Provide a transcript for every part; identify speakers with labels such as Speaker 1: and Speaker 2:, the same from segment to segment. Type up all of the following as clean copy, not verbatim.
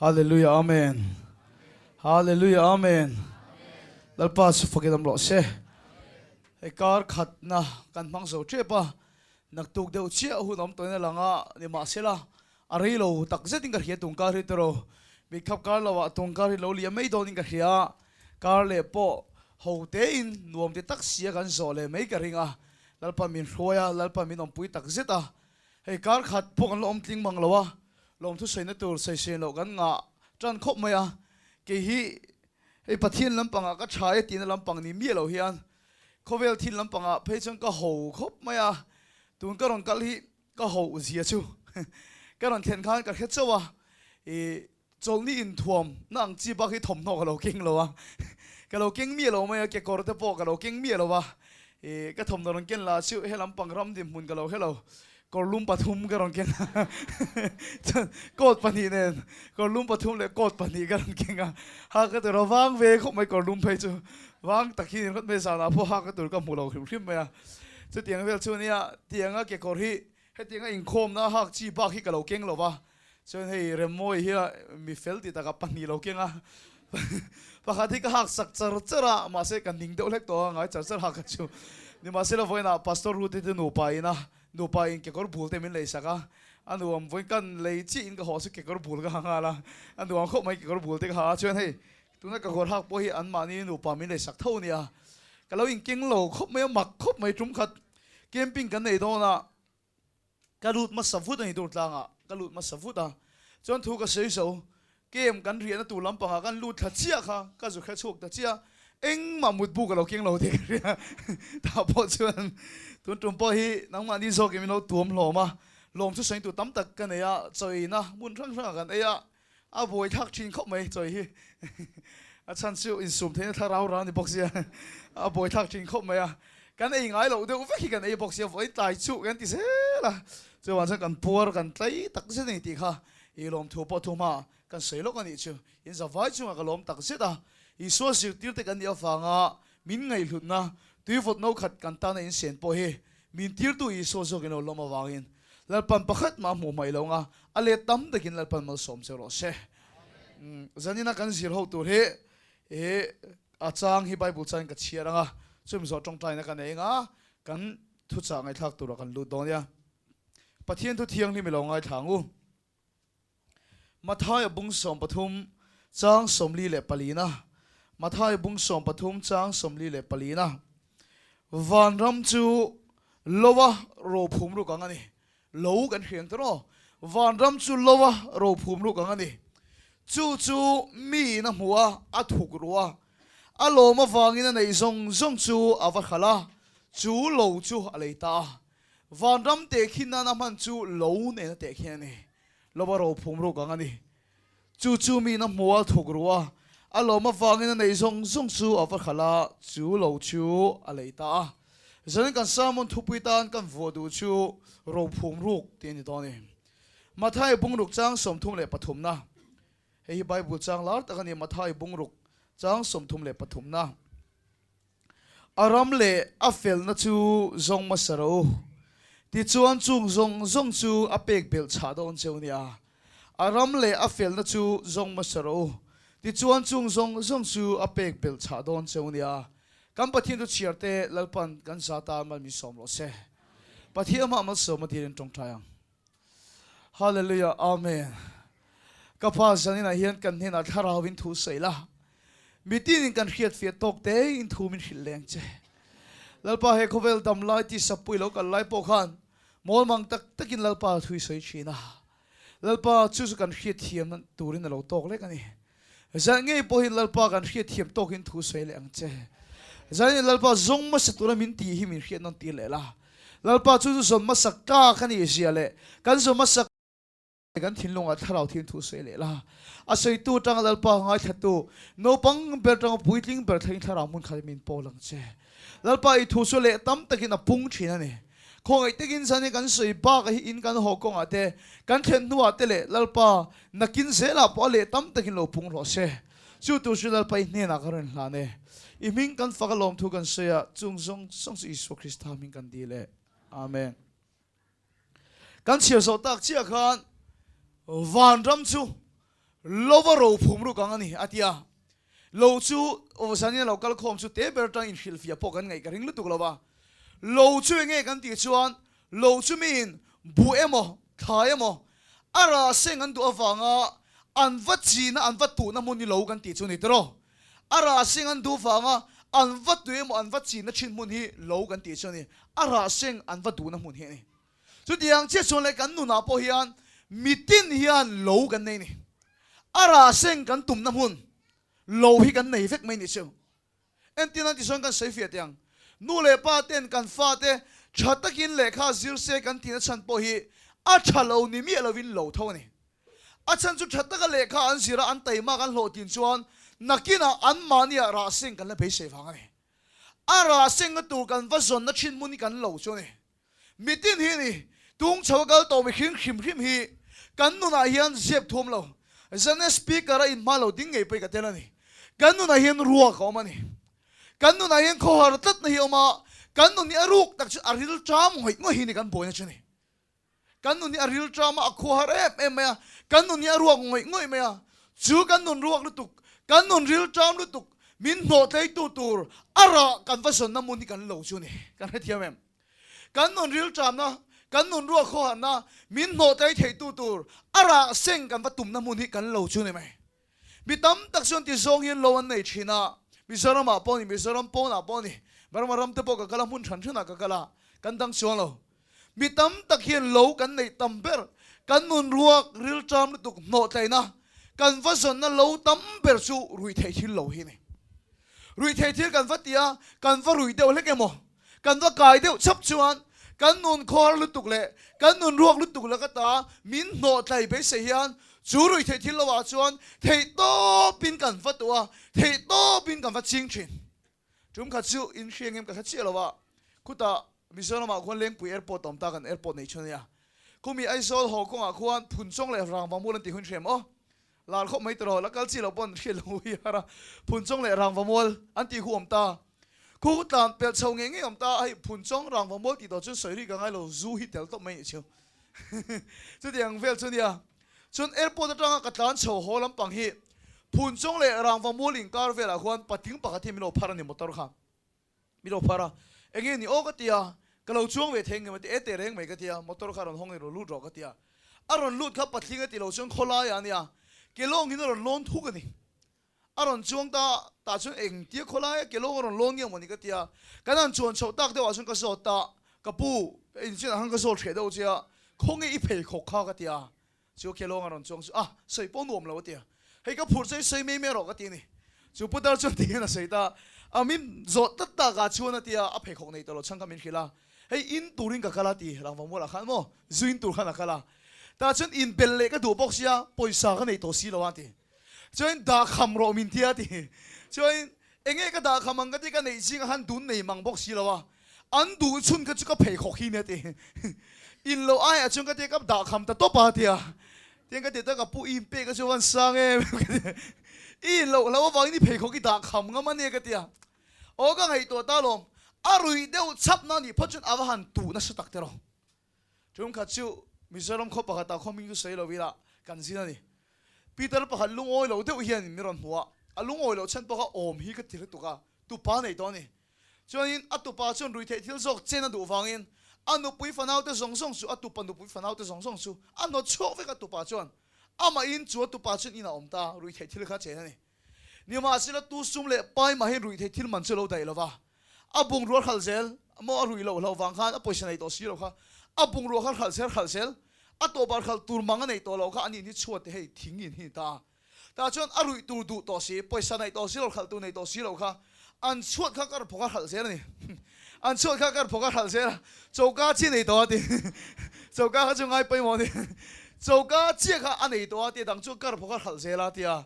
Speaker 1: Hallelujah, Amen. Hallelujah, Amen. Lalpa su fakidam lo se. Hey kar khat na kan mang so chepa naktuk deu chia hu nom toina langa ni ma sela ari lo tak zeting ka hia tung kar hitro mi khap kar lawa tung kar lo lia mei doning ka hia kar le po ho te in nuam te tak sia kan so le mei ka ringa lalpa min roya lalpa min om pui tak zeta hey kar khat po kan lo om tling mang lawa lom thu sei na tur sei sen lo kan nga tran khop maya ke hi hey pathian lampanga ka thai tin lampang ni mi lo hian khovel thin lampanga phechang ka ho khop maya tun ka ron kal hi ka ho zia chu ka ron then khan ka khet chawa e cholni in thuam nang chi ba hi thom no ka lo king lo wa ka lo king mi lo maya ke kor te po ka lo king mi lo wa e ka thom no ron ken la chu he lampang ram dim mun ka lo hello Korlum pathum ka ron ken kot pani nen korlum pathum le kot pani ka ron ken ha ka to wang ve khop mai korlum phei chu wang takhi khot me sa na pho ha ka tur ka mu lo khrim maya chu tiang vel chu nia tianga ke kor hi he tianga in khom na hak chi ba hi ka lo keng lo wa chen hei remoi hi mi fel ti ta ka pani lo kenga pakhathi ka hak sak char chara ma se kan ning de lek to ngai char char ha ka chu ni ma se la voina pastor ru te no pa ina no pa in ke kor bul te min lei saka anu am voin kan lei chi in ka ho su ke kor bul ka nga la anu am kho mai ke kor bul te ka ha chen hei tuna ka kor hak po hi an ma ni no pa min lei sak tho nia ka lo in king lo khop mai mak khop mai tum khat camping kan nei do na ka lut ma savut ani tur tlanga ka lut ma savut a chon thu ka sei so kem kan rian na tu lampanga kan lut kha chia kha ka zu kha chuk ta chia eng ma mut bu ka lo king lo te ka ta po chuan tun tum po hi nang ma ni zo ke mi no tuam lo ma lom chu sein tu tam tak kan ya choi na mun rang rang kan ya a boi thak thin khop mai choi hi a chan siu in sum the tha rau ra ni box ya a boi thak thin khop mai ya kan ei ngai lo de u ve kan ei box ya voi tai chu kan ti se la chu wan san kan por kan tlai tak se ni ti kha i lom thu po thu ma kan sei lo kan ni chu in za vai chu ka lom tak se ta i so siu tir te kan ya fa nga min ngai hlut na tui vot no khat kan ta na in sen po he min tir tu i so so ke no loma wangin lalpan pakhat ma mu mai lo nga ale tam de kin lalpan mal som se ro se zanina kan zir ho tur he e achang hi bible chan ka chiara nga chum zo tong tai na kan e nga kan thu cha ngai thak tur kan lu don ya pathian thu thiang ni mi lo ngai thangu mathai bung som pathum chang somli le palina mathai bung som pathum chang somli le palina van ram chu lowa ro phum ru kang ani lo kan hiang tro van ram chu lowa ro phum ru kang ani chu mi na huwa a thuk ruwa a lo ma wangin nei zong zong chu awa khala chu lo chu aleita van ram te khinna na man chu lo ne na te khiani lowa ro phum ru kang ani chu mi na huwa thuk ruwa a lo ma wangin nei zong zong chu awa khala chu lo chu aleita zan kan samon thupitan kan vodu chu ro phum ruk tin ni toni mathai bungruk chang somthum le pathum na hei bible chang lar takani mathai bungruk chang somthum le pathum na aram le afel na chu zong masaro ti chuan chung zong chu apek bel cha don cheunia aram le afel na chu zong masaro ti chuan chung zong chu apek bel cha don cheunia kan pathian tu chiarte lalpan kan sata mal mi som lo se pathian ma mal som tin tong thayang hallelujah amen kapa zanina hian kan hena tharawin thu seila mitin kan khiat fiat tok te in thu min hileng che lalpa he khovel dam lai ti sapui lo kan lai po khan mol mang tak takin lalpa thui sei china lalpa chu kan khiat thiam turin lo tok le kani zange po hi lalpa kan khiat thiam tokin thu sei le ang che zani lalpa zong ma satura min ti hi min khiat non ti le la lalpa chu zon ma sakka khani sia le kan zo ma sak kan thin longa tharau thin thu se le la a sei tu tang lalpa ngai thatu no pang ber tang puitling ber thain thara mun khal min po lang che lalpa I thu so le tam takin a pung thina ne khong ai takin zani kan sei ba ka hi in kan ho kong ate kan then nuwa te le lalpa nakin se la po le tam takin lo pung ro se chu tu su lalpa ne na karan la ne iming kan fakalom thu kan seya chung song si Isu Krista min kan dile amen kan chia so tak chia khan van ram chu lova ro phum ru kang ani atia lo chu ovasani local khom chu te ber tang in hil fia pokan ngai ka ring lu tuk lova lo chu nge kan ti chuan lo chu min bu emo thai emo ara seng an du awanga an vachi na an vatu na mun ni lo kan ti chu ni tro ara seng an du fanga an vatu emo an vachi na chin mun hi lo kan ti chu ni ara seng an vatu na mun hi ni chu tiang che chon le kan nu na po hian mitin hian lo kan nei ni ara seng kan tum na mun lo hi kan nei vek mai ni chu en tin an ti son kan sei fia tiang nu le pa ten kan fa te chatakin le kha zir se kan tin chan po hi a chalo ni mi lo win lo tho ni a chan chu chataka le kha an zira an tai ma kan lo tin chuan nakina an mania ra seng kan le be se phang ani a ra seng tu kan va zon na chin muni kan lo chu ni mitin hi ni tung chawgal to mi khim khim khim hi kan nu na hian zep thom lo zane speaker in ma lo ding ngei pe ka telani kan nu na hian ruwa ko mani kan nu na hian kho har tat na hi oma kan nu ni aruk tak chu aril tram hoi ngo hi ni kan boina chu ni kan nu ni aril tram a kho har em ya kan nu ni aruak ngoi ngoi me ya chu kan nu ruak lu tuk kan nu ril tram lu tuk min no tei tu tur ara kan va son na mun ni kan lo chu ni kan ha thiam em kan nu ril tram na kan nun ruak kho han na min no tai thei tu tur ara seng kan va tum na mun hi kan lo chu ni mai mi tam tak son ti zong hin lo an nei thina mi zoram a poni mi zoram pon a poni maram te po ka kala mun than thuna ka kala kan dang chuang lo mi tam tak hin lo kan nei tam ber kan nun ruak ril tram tuk no tai na kan va zon na lo tam ber chu rui thei thil lo hi ni rui thei thil kan va tia kan va rui deu hlek emo kan va kai deu chap chuan kan nun khor lu tuk le kan nun ruak lu tuk la ka ta min no tlai be se hian chu rui thei thil lawa chuan thei to pin kan va tua thei to pin kan va ching thin chum kha chu in hriang em ka kha chi lawa khuta mizoram ma khon leng pui airport tom ta kan airport nei chun ya kumi aizol ho ko a khuan phun chong le rang ba mol ti hun threm o lar kho mai tro la kal chi lo pon khel hu ya phun chong le rang ba mol an ti huam ta khu tan pel chau nge nge om ta ai phun chong rang wa mol ti do chu soi ri ka ngai lo zu hi tel to mai chu chu diang vel chu dia chun airport atanga ka tlan chho holam pang hi phun chong le rang wa mol in kar vela khwan pating pa khathi milo phara ni motor kha milo phara enge ni o ka tia ka lo chuang ve theng nge te te reng mai ka tia motor kha ron hong ni ro lu ro ka tia aron lut kha patling ti lo chung khola ya nia ke long hin ron lon thu ka ni aron chuang ta chun eng tia khola ke lo ron lon nge moni ka tia kanan chuan chho tak de wa chun ka so ta ka pu in chin hang ka so the do chia khong e phei khok kha ka tia chu ke lo ron chuang sei pon nom lo tia hei ka phur sei me ro ka ti ni chu pu dar chun ti na sei ta amin zot ta ga chuan tia a phei khok nei to lo chang ka min khila hei in turin ka kala ti rang wa mo la khan mo zuin tur khana kala ta chun in bel le ka du box ya poisa ka nei to si lo ti choin da kham ro min tia ti choin enge ka da khamang ka ti ka nei sing han dun nei mang box si lo wa an du chun ka chu ka phei khok hi ne ti in lo ai a chung ka ti ka da kham ta to pa tia tiang ka ti ta ka pu in pe ka chu wan sang e in lo la wa ni phei khok ki da kham nga ma ne ka tia o ka ngai to ta lom arui deu chap na ni phachun awahan tu na satak te ro chung kha chu mizoram kho pa ta khoming ju sei lo wila kan zina ni Peter pa lung oi lo deu hian mi ron huwa alung oi lo chen pa ka om hi ka tir tu ka tu pa nei to ni chuan atu pa chun rui the thil zok chen du wangin anu pui fanau te song song su atu pan du pui fanau te song song su anu chok ve ka tu pa chuan ama in chu tu pa chun ina om ta rui the thil kha chen ni ni ma sila tu sum le pai ma hin rui the thil man chu lo dai lo wa abung ro khal zel mo rui lo lo wang khan a poison nei to si lo kha abung ro khal khal sel ato bar khal tur manga nei to lo kha ani ni chuat hei thing in hi ta chon arui tur du to si poisa nei to si lo khal tu nei to si lo kha an chuat kha kar phoka khal sel ni an chuat kha kar phoka khal sel chouka chi nei to ti chouka kha chu ngai pai mo ni chouka chi kha an nei to ti dang chu kar phoka khal sel la tia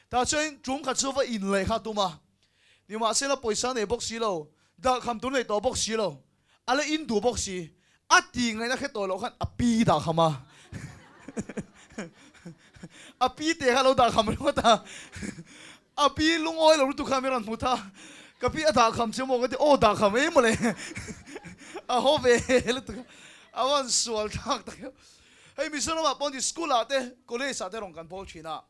Speaker 1: ta chon chung kha chu va in le kha tu ma ni ma se la poisa nei box si lo da kham tu nei to box si lo ala in du box si ati ngai na khe to lo khan api da khama api te halo da kham ro ta api lung oi lo tu khameran muta kapi ata kham che mo ga o da kham e mo le a ho ve le tu awan sual tak tak hei mi sono ma pon di school ate college ate rong kan pol china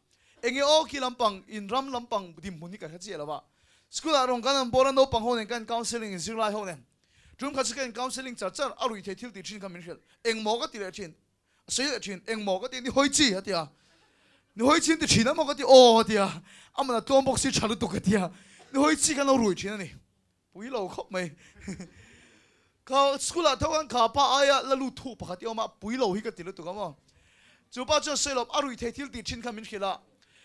Speaker 1: enge o ki lampang in ram lampang dim huni ka khachi lawa school arong kan boran no pang honen kan counseling in zirlai honen drum khachi kan counseling char arui the thil ti thin kamin khel eng mo ka ti le thin sei le thin eng mo ka ti ni hoi chi hatia ni hoi chin ti thina mo ka ti o hatia amana tom box si chalu tu ka tia ni hoi chi kan rui thin ni pui lo khop mai ka school a thawan kha pa aya la lu thu pakhat yo ma pui lo hi ka ti le tu ka mo chu pa chu selop arui the thil ti thin kamin khela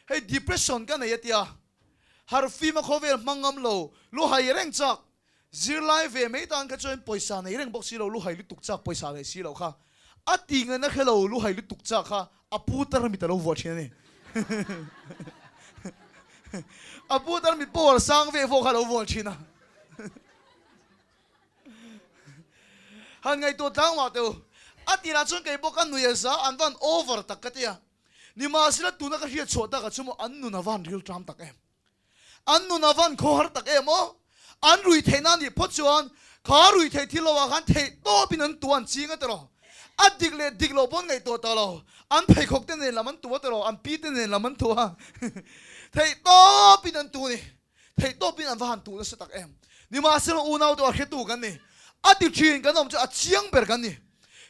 Speaker 1: hey depression kan ya tia har fi ma khovel mangam lo lu hai reng chak zir lai ve me tan ka choin poisa nei reng box si lo lu hai lu tuk chak poisa nei si lo kha ati nga na khelo lu hai lu tuk chak kha apu tar mi ta lo vo chen ni apu tar mi por sang ve vo kha lo vo china han ngai to tang ma to ati na chon kai bo kan nu ya sa an van over tak ka tia ni ma sila tu na ka hiat chota ka chumo an nu na van ril tram tak em an nu na van kho har tak em o an rui the na ni phot chuan kha rui the thilo wa khan the to bin an tuan chinga tro adik le dik lo bon ngai to ta lo an phai khok te ne laman tu ta lo an pi te ne laman tu ha thei to bin an tu ni thei to bin an van tu sa tak em ni ma sila u nau to a khetu kan ni ati chin kan om cha chiang ber kan ni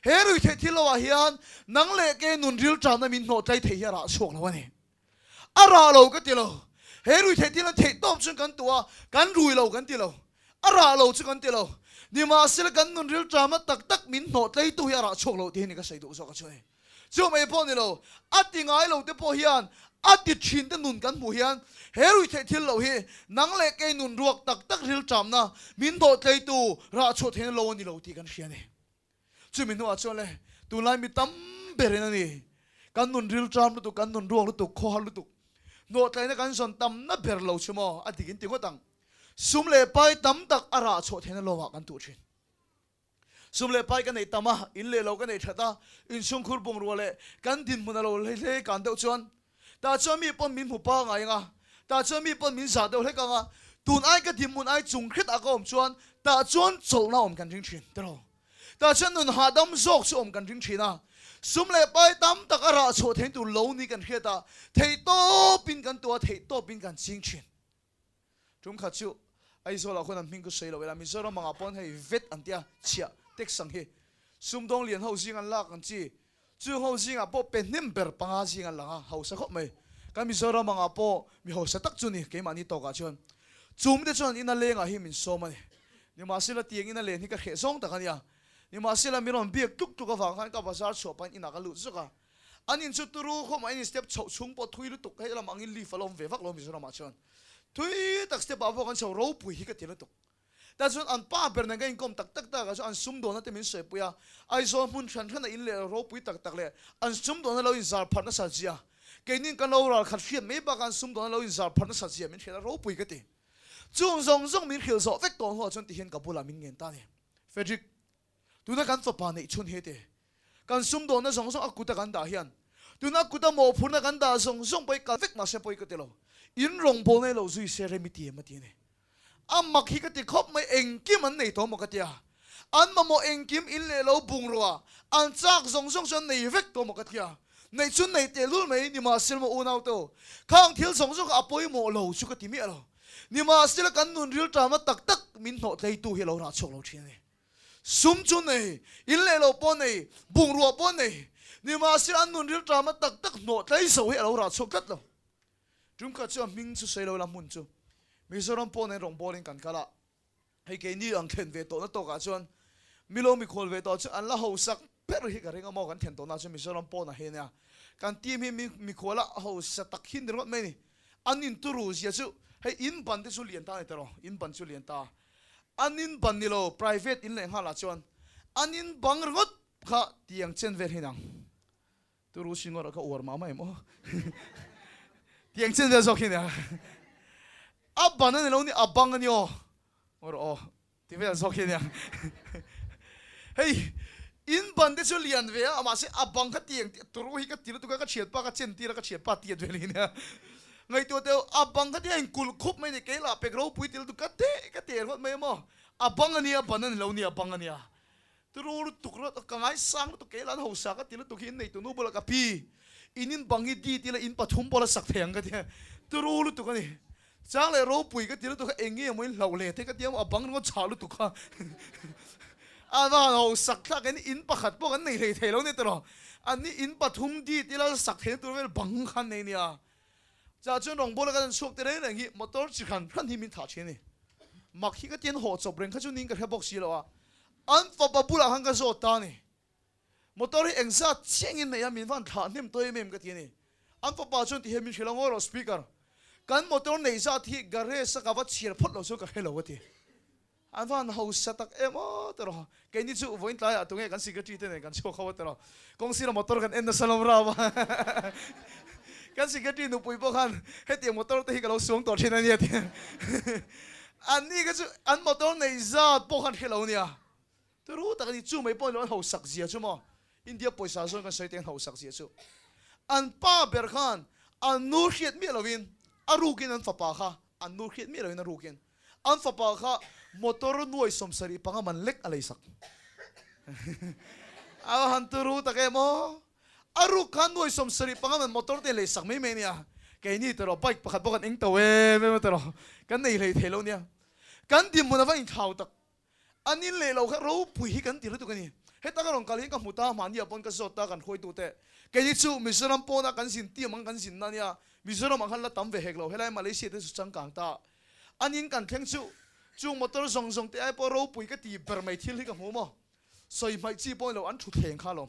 Speaker 1: herui the thilo wa hian nang le ke nun ril tram na min no tlai the ya ra sok lo ni ara lo ka ti lo herui the thilo the tom chung kan tua kan rui lo kan ti lo ara lo chu kan ti lo ni ma sil kan nun ril tram tak tak min no tlai tu ya ra sok lo ti ni ka sai do so ka choi chu mai po ni lo ati ngai lo te po hian ati chin te nun kan mu hian herui the thil lo hi nang le ke nun ruak tak tak ril tram na min no tlai tu ra chho the lo ni lo ti kan hrian ni chu min no achon le tu lai mi tam beren ani kan nun ril tram lu tu kan nun ruang lu tu kho har lu tu no tlai na kan son tam na ber lo chumo atikin ti ngotang sum le pai tam tak ara chho thena lo wa kan tu thin sum le pai kan nei tama in le lo kan nei thata in sung khur bung ro le kan din mun lo le le kan deu chuan ta chuan mi pon min hu pa ngai nga ta chuan mi pon min za deu le ka nga tun ai ka dim mun ai chung khit a kom chuan ta chuan chol na om kan ring thin tro ta chen nun ha dam zok chu om kan ring thina sum le pai tam tak ara chho thein tu lo ni kan kheta thei to pin kan tua thei to pin kan ching thin tum kha chu ai zo la khon an ming ko sei lo la mi zo ro manga pon hei vet an tia chia tek sang he sum dong lian ho sing an lak an chi chu ho sing a po pen nim ber panga sing an la ho sa khop mai ka mi zo ro manga po mi ho sa tak chu ni ke mani to ka chon chum de chon ina lenga hi min so mani ni ma sila tiang ina len hi ka khe song ta kan ya ni ma sila mi ron biak tuk tuk ka wang khan ka bazar shop pan ina ka lu zuka anin chu turu khom ai step chho chung po thui lu tuk kai lam angin li falom ve vak lo mi zo ma chon thui tak step avo kan chho ro pui hi ka tel tuk ta chon an pa ber na gain kom tak tak ta ka an sum do na te min se puya ai zo mun than than in le ro pui tak tak le an sum do na lo in zar phar na sa jia ke nin kan lo ra khat fiat me ba kan sum do na lo in zar phar na sa jia min khela ro pui ka ti chung zong zong min khil so vek ton ho chon ti hen ka bula min ngen ta ni Frederick tu na kan fa pa nei chun he te kan sum do na zong zong akuta kan da hian tu na kuta mo phur na kan da zong zong pai ka vek na se poi ka te lo in rong bo nei lo zui se re mi ti ma ti ne am mak hi ka ti khop mai eng kim an nei to mo ka tia an ma mo eng kim in le lo bung ro an chak zong zong chon nei vek to mo ka tia nei chun nei te lul mai ni ma sil mo u nau to khang thil zong zong a poi mo lo chu ka ti mi lo ni ma sil kan nun ril ta ma tak tak min no tlei tu hi lo ra chok lo thi ne sum chun nei in le lo pon nei bung ro pon nei ni ma sil an nun ril ta ma tak tak no tlei so hi lo ra chok kat lo drum ka chu ming chu sei lo la mun chu Mizoram pon en rong bowling kan kala hei ke ni ang khen ve to na to ka chuan milo mi khol ve to chu an la ho sak per hi ka ringa mo kan then to na chu Mizoram pon na he nya kan team hi mi khola ho sa tak hin ringot mai ni anin turu sia chu hei in ban te chu lian ta te ro in ban chu lian ta anin ban ni lo private in le ha la chuan anin bang ringot kha tiang chen ver hinang turu singor ka or ma mai mo tiang chen ver sok hin ya abban ani lo ni abang ani o or o ti ve so khe nya hey in ban de chu lian ve ama se abang ka tiang turu hi ka tir tu ka chiat pa ka chen tir ka chiat pa ti ve li nya ngai to te abang ka tiang kul khup mai ni ke la pe gro pui til tu ka te hot mai mo abang ani abban ani lo ni abang ani turu tu kro ka ngai sang tu ke lan ho sa ka til tu hin nei tu nu bol ka pi inin bangi di tila in pathum bola sak theng ka tia tu ro lu tu ka ni chang le ro pui ka tila tu ka engi mo lau le te ka tia abang ngo chalu tu ka ava ho sak tha kan in pakhat po kan nei le thelo ne tro ani in pathum di tila sak theng tu vel bang khan nei nia cha chun rong bola kan suak te nei ngi motor chi khan phan hi min tha che ni mak hi ka tien ho chop reng kha chu ning ka hebok si lo a an fa pa bula hang ka zo ta ni motor hi engsa chengin me ya min van tha nim toy mem ka ti ni an fa pa chun ti he min khilang oro speaker kan motor nei sa thi gare sa ka wa chir phot lo so ka hello wa ti an van ho sa tak emo tro ke ni chu voin tla ya tu nge kan security te ne kan chu khaw tro kong si motor kan en na salam ra ba kan security nu pui po khan he ti motor te hi ka lo suang to thina ni ti an ni ka chu an motor nei za po khan hello nia tu ru ta ni chu mai po lo ho sak zia chu mo India poisa so kan sai ten ho sak zia chu an pa ber khan an nur khiet mi lovin arukin an fa pa kha an nur khiet mi lovin arukin an fa pa kha motor nuai som sari panga man lek alai sak aw han tu ru ta ke mo aru khan nuai som sari panga man motor te le sak me me nia ke ni tero bike pakhat bokan eng tawe me tero kan nei le thelo nia kan dim mo na va in thau tak anin le lo kha ro pui hi kan ti ru tu kan ni he ta ka rong kali ka muta man ya pon ka so ta kan khoi tu te ke ni chu mizoram po na kan sin ti mang kan sin na nia mizoram ang hala tam ve hek lo helai malaysia te su chang kang ta anin kan theng chu chung motor song song te ai po ro pui ka ti ber mai thil hi ka mu mo soi mai chi po lo an thu theng kha lo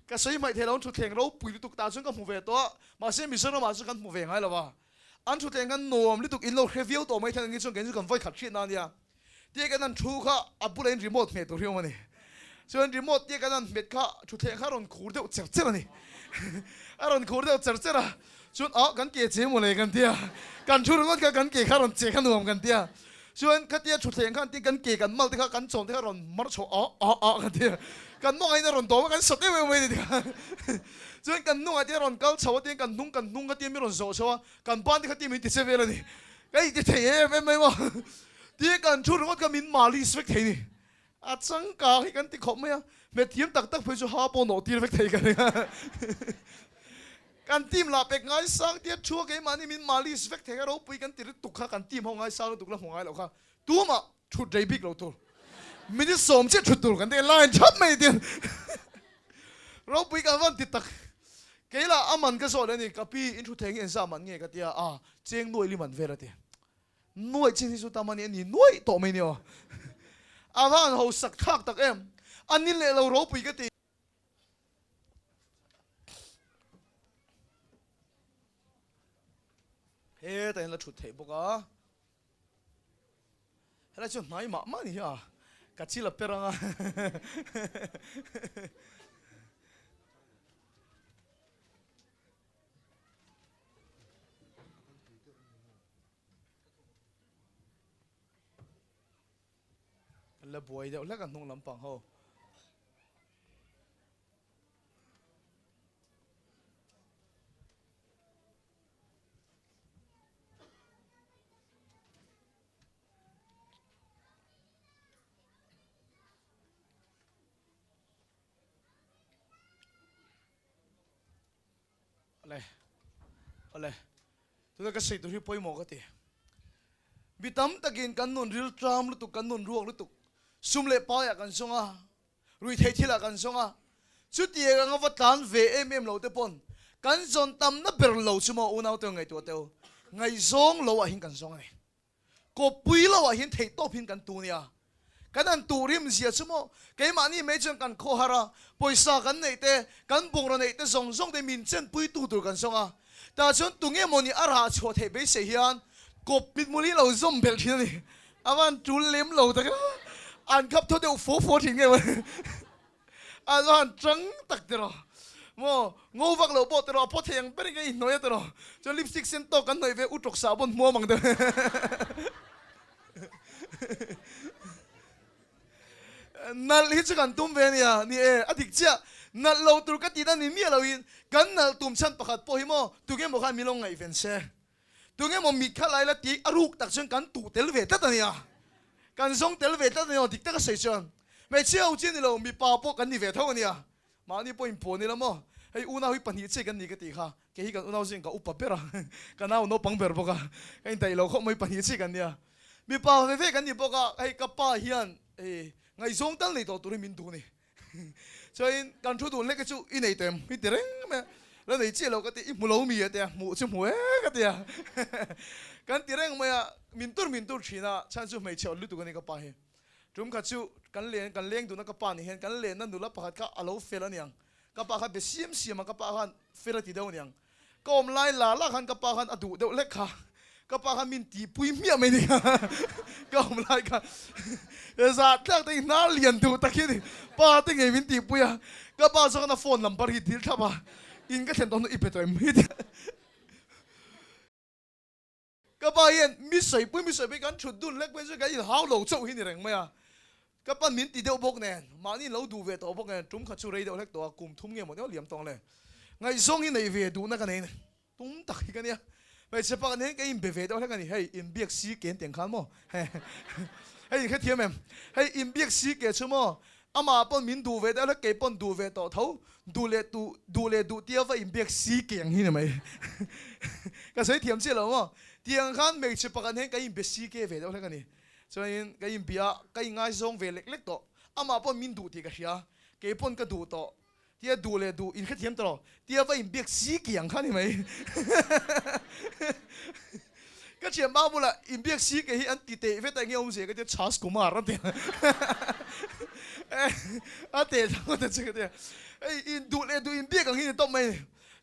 Speaker 1: ka soi mai the lo thu theng ro pui tu ta chung ka mu ve to ma se mizoram ma chu kan mu ve ngai lo wa an thu theng kan nom li tu in lo review to mai thang ngi chung kan chu kan voi khat thit na nia tie kan an thu kha abulen remote me to rio mani chuan remote tie kan an met kha thu theng kha ron khur deuh cher cher ani aron khur deuh cher cher a chuan a kan ke che mo le kan tia kan thu ngot ka kan ke kha ron che khan nuam kan tia chuan ka tia thu theng khan ti kan ke kan mal te kha kan chong te kha ron mar cho a kan tia kan mo ai na ron do kan sot te me ti chuan kan nung a tia ron kal chaw te kan nung ka tia mi ron zo chaw kan ban te kha ti mi ti se ve la ni kai ti the e me mo tie kan thu ngot ka min mali svek the ni a chang ka hi kan ti khom me me thiam tak tak phoi chu ha po no ti vek thei kan kan tim la pek ngai sang tie chu ke mani min mali svek thei ro pui kan ti tu kha kan tim ho ngai sang tu la ho ngai lo kha tu ma thu dei big lo tu mi ni som che thu tu kan te line chap me ti ro pui kan van ti tak ke la aman ka so le ni ka pi in thu theng en sa man nge ka tia a cheng noi li man ve ra ti nuôi trên số ta mani ni nuôi tổ mình nhở, avan hậu sắc thắc tak em, anh nín lệ lâu rố bì cái gì, thế tại là chút thế bốc à, thế là chuyện nói mà nhỉ à, cái gì là perang à, là buổi đâu là cái nông lâm bằng hồ ale tôi cái gì tôi hiểu mò cái gì bị tắm ta kiến căn nôn real tram lu tu căn nôn ruộng lu tu sum le pa ya kan songa rui thei thila kan songa chu tie ga ngawat tan ve em lo te pon kan zon tam na ber lo chumo unau te ngai to teu ngai zong lo a hin kan songa ko pui lo a hin thei to phin kan tu nia kan an tu rim zia chumo ke mani me chen kan kho hara poisa kan nei te kan bung ro nei te zong zong te min chen pui tu kan songa ta chon tu nge moni ara chho thei be se hian ko pit muli lo zom bel thi ni awan tu lem lo ta anh khắp thôi đều phố thì nghe mà anh hoàn trắng tặc thế rồi mà ngô vạc lẩu bột thế rồi bột thèn bên cái nói thế rồi cho lipstick sen to cái này về út trọc xả bồn mua bằng thế nal hít cho cần tum về nè nè à thiệt chứ nal lẩu từ cái gì đó nè mía lẩu in cái nal tum chân bạc hạt po hi mo tụi cái một hai mi long ngày phèn xe tụi cái một mít khát lại là tí aruk đặc trưng cái tụ tel về tất nè kan song tel ve ta no dik ta ka sei chon me chiao chin lo mi pa po kan ni ve tho ni a ma ni po in po ni la mo hey una hui pani che kan ni ka ti kha ke hi kan una sing ka upa pera kana no pang ber boka kai dai lo kho mai pani che kan nia mi pa ve kan ni boka hey ka pa hian ngai zong tal nei to tu min du ni cho nên kan thu du le ka chu in nei tem mi tereng meแล้วไหนเจี๊ยเราก็ตีมูเรามีอะเดียมูชิมหัวก็เดียกันตีแรงมามินตุชีน่ะฉันชูไม่เชี่ยวลุตุกันนี่ก็ไปจุ่มขัดชูกันเลี้ยงดูนักป่านี่เห็นกันเลี้ยงนั่นดูแลปากก็อาลูเฟลนี่ยังกับปากเบสิมมันกับปากเฟลติเดียวนี่ยังก็อมไล่ลากันกับปากอดูเดียวเล็กค่ะกับปากมินตีปุยเมียไม่นี่ก็อมไล่กันเออสัตว์แรกที่น่าเลี้ยงดูตะกี้นี่ป้าที่ไงมินตีปุยกับปากส่งกันโฟนนัมเบอร์ฮิตที่ทับอินก็เห็นตอนนู้นอีเป็ดตัวมิดก็ไปเห็นมิสวยปุ้ยมิสวยไปกันชุดดุนเล็กไปช่วยกันอินหาวเหล่าเจ้าหินแรงไหมอ่ะก็ปั้นมินตีเดียวบกแน่มานี่เราดูเวทตัวบกแน่จุ่มขัดชูเรย์เดียวเล็กตัวกลุ่มทุ่มเงี้ยหมดเนี่ยเหลี่ยมตรงเลยไงส่งอินในเวทดูนักกันเนี่ยตุ้มตักกันเนี่ยไปเฉพาะเนี่ยก็อินเบเวทตัวเล็กกันนี่ให้อินเบียกซีเกนเตียงขันมั้งให้อินแค่เทียมเองให้อินเบียกซีเกนชั่วโมงอามาปั้นมินดูเวทแล้วเก็บปั้นดูเวทต่อเท้าดูเลดูเตี้ยว่าอินเบียกซีเกียงนี่ไหมก็ใช้เทียมเสียแล้วมั้งเตียงขันไม่ใช่ปกันเห็นก็อินเบียกซีเกเวทแล้วกันนี่ฉะนั้นก็อินเบียก็อินง่ายส่งเวเล็กๆต่ออามาปั้นมินดูที่ก็เสียเก็บปั้นก็ดูต่อเตี้ยดูอินแค่เทียมตลอดเตี้ยว่าอินเบียกซีเกียงขันนี่ไหมก็เชื่อบ้าบุละอินเบียกซีเกียงอันติเตะเวทแต่เงี้ยองเสียก็จะชาร์สกุมาร์นั่นเองอาเตะทั้งหมดจะก็เดียอินดูอินเบียกันที่ต้องไม่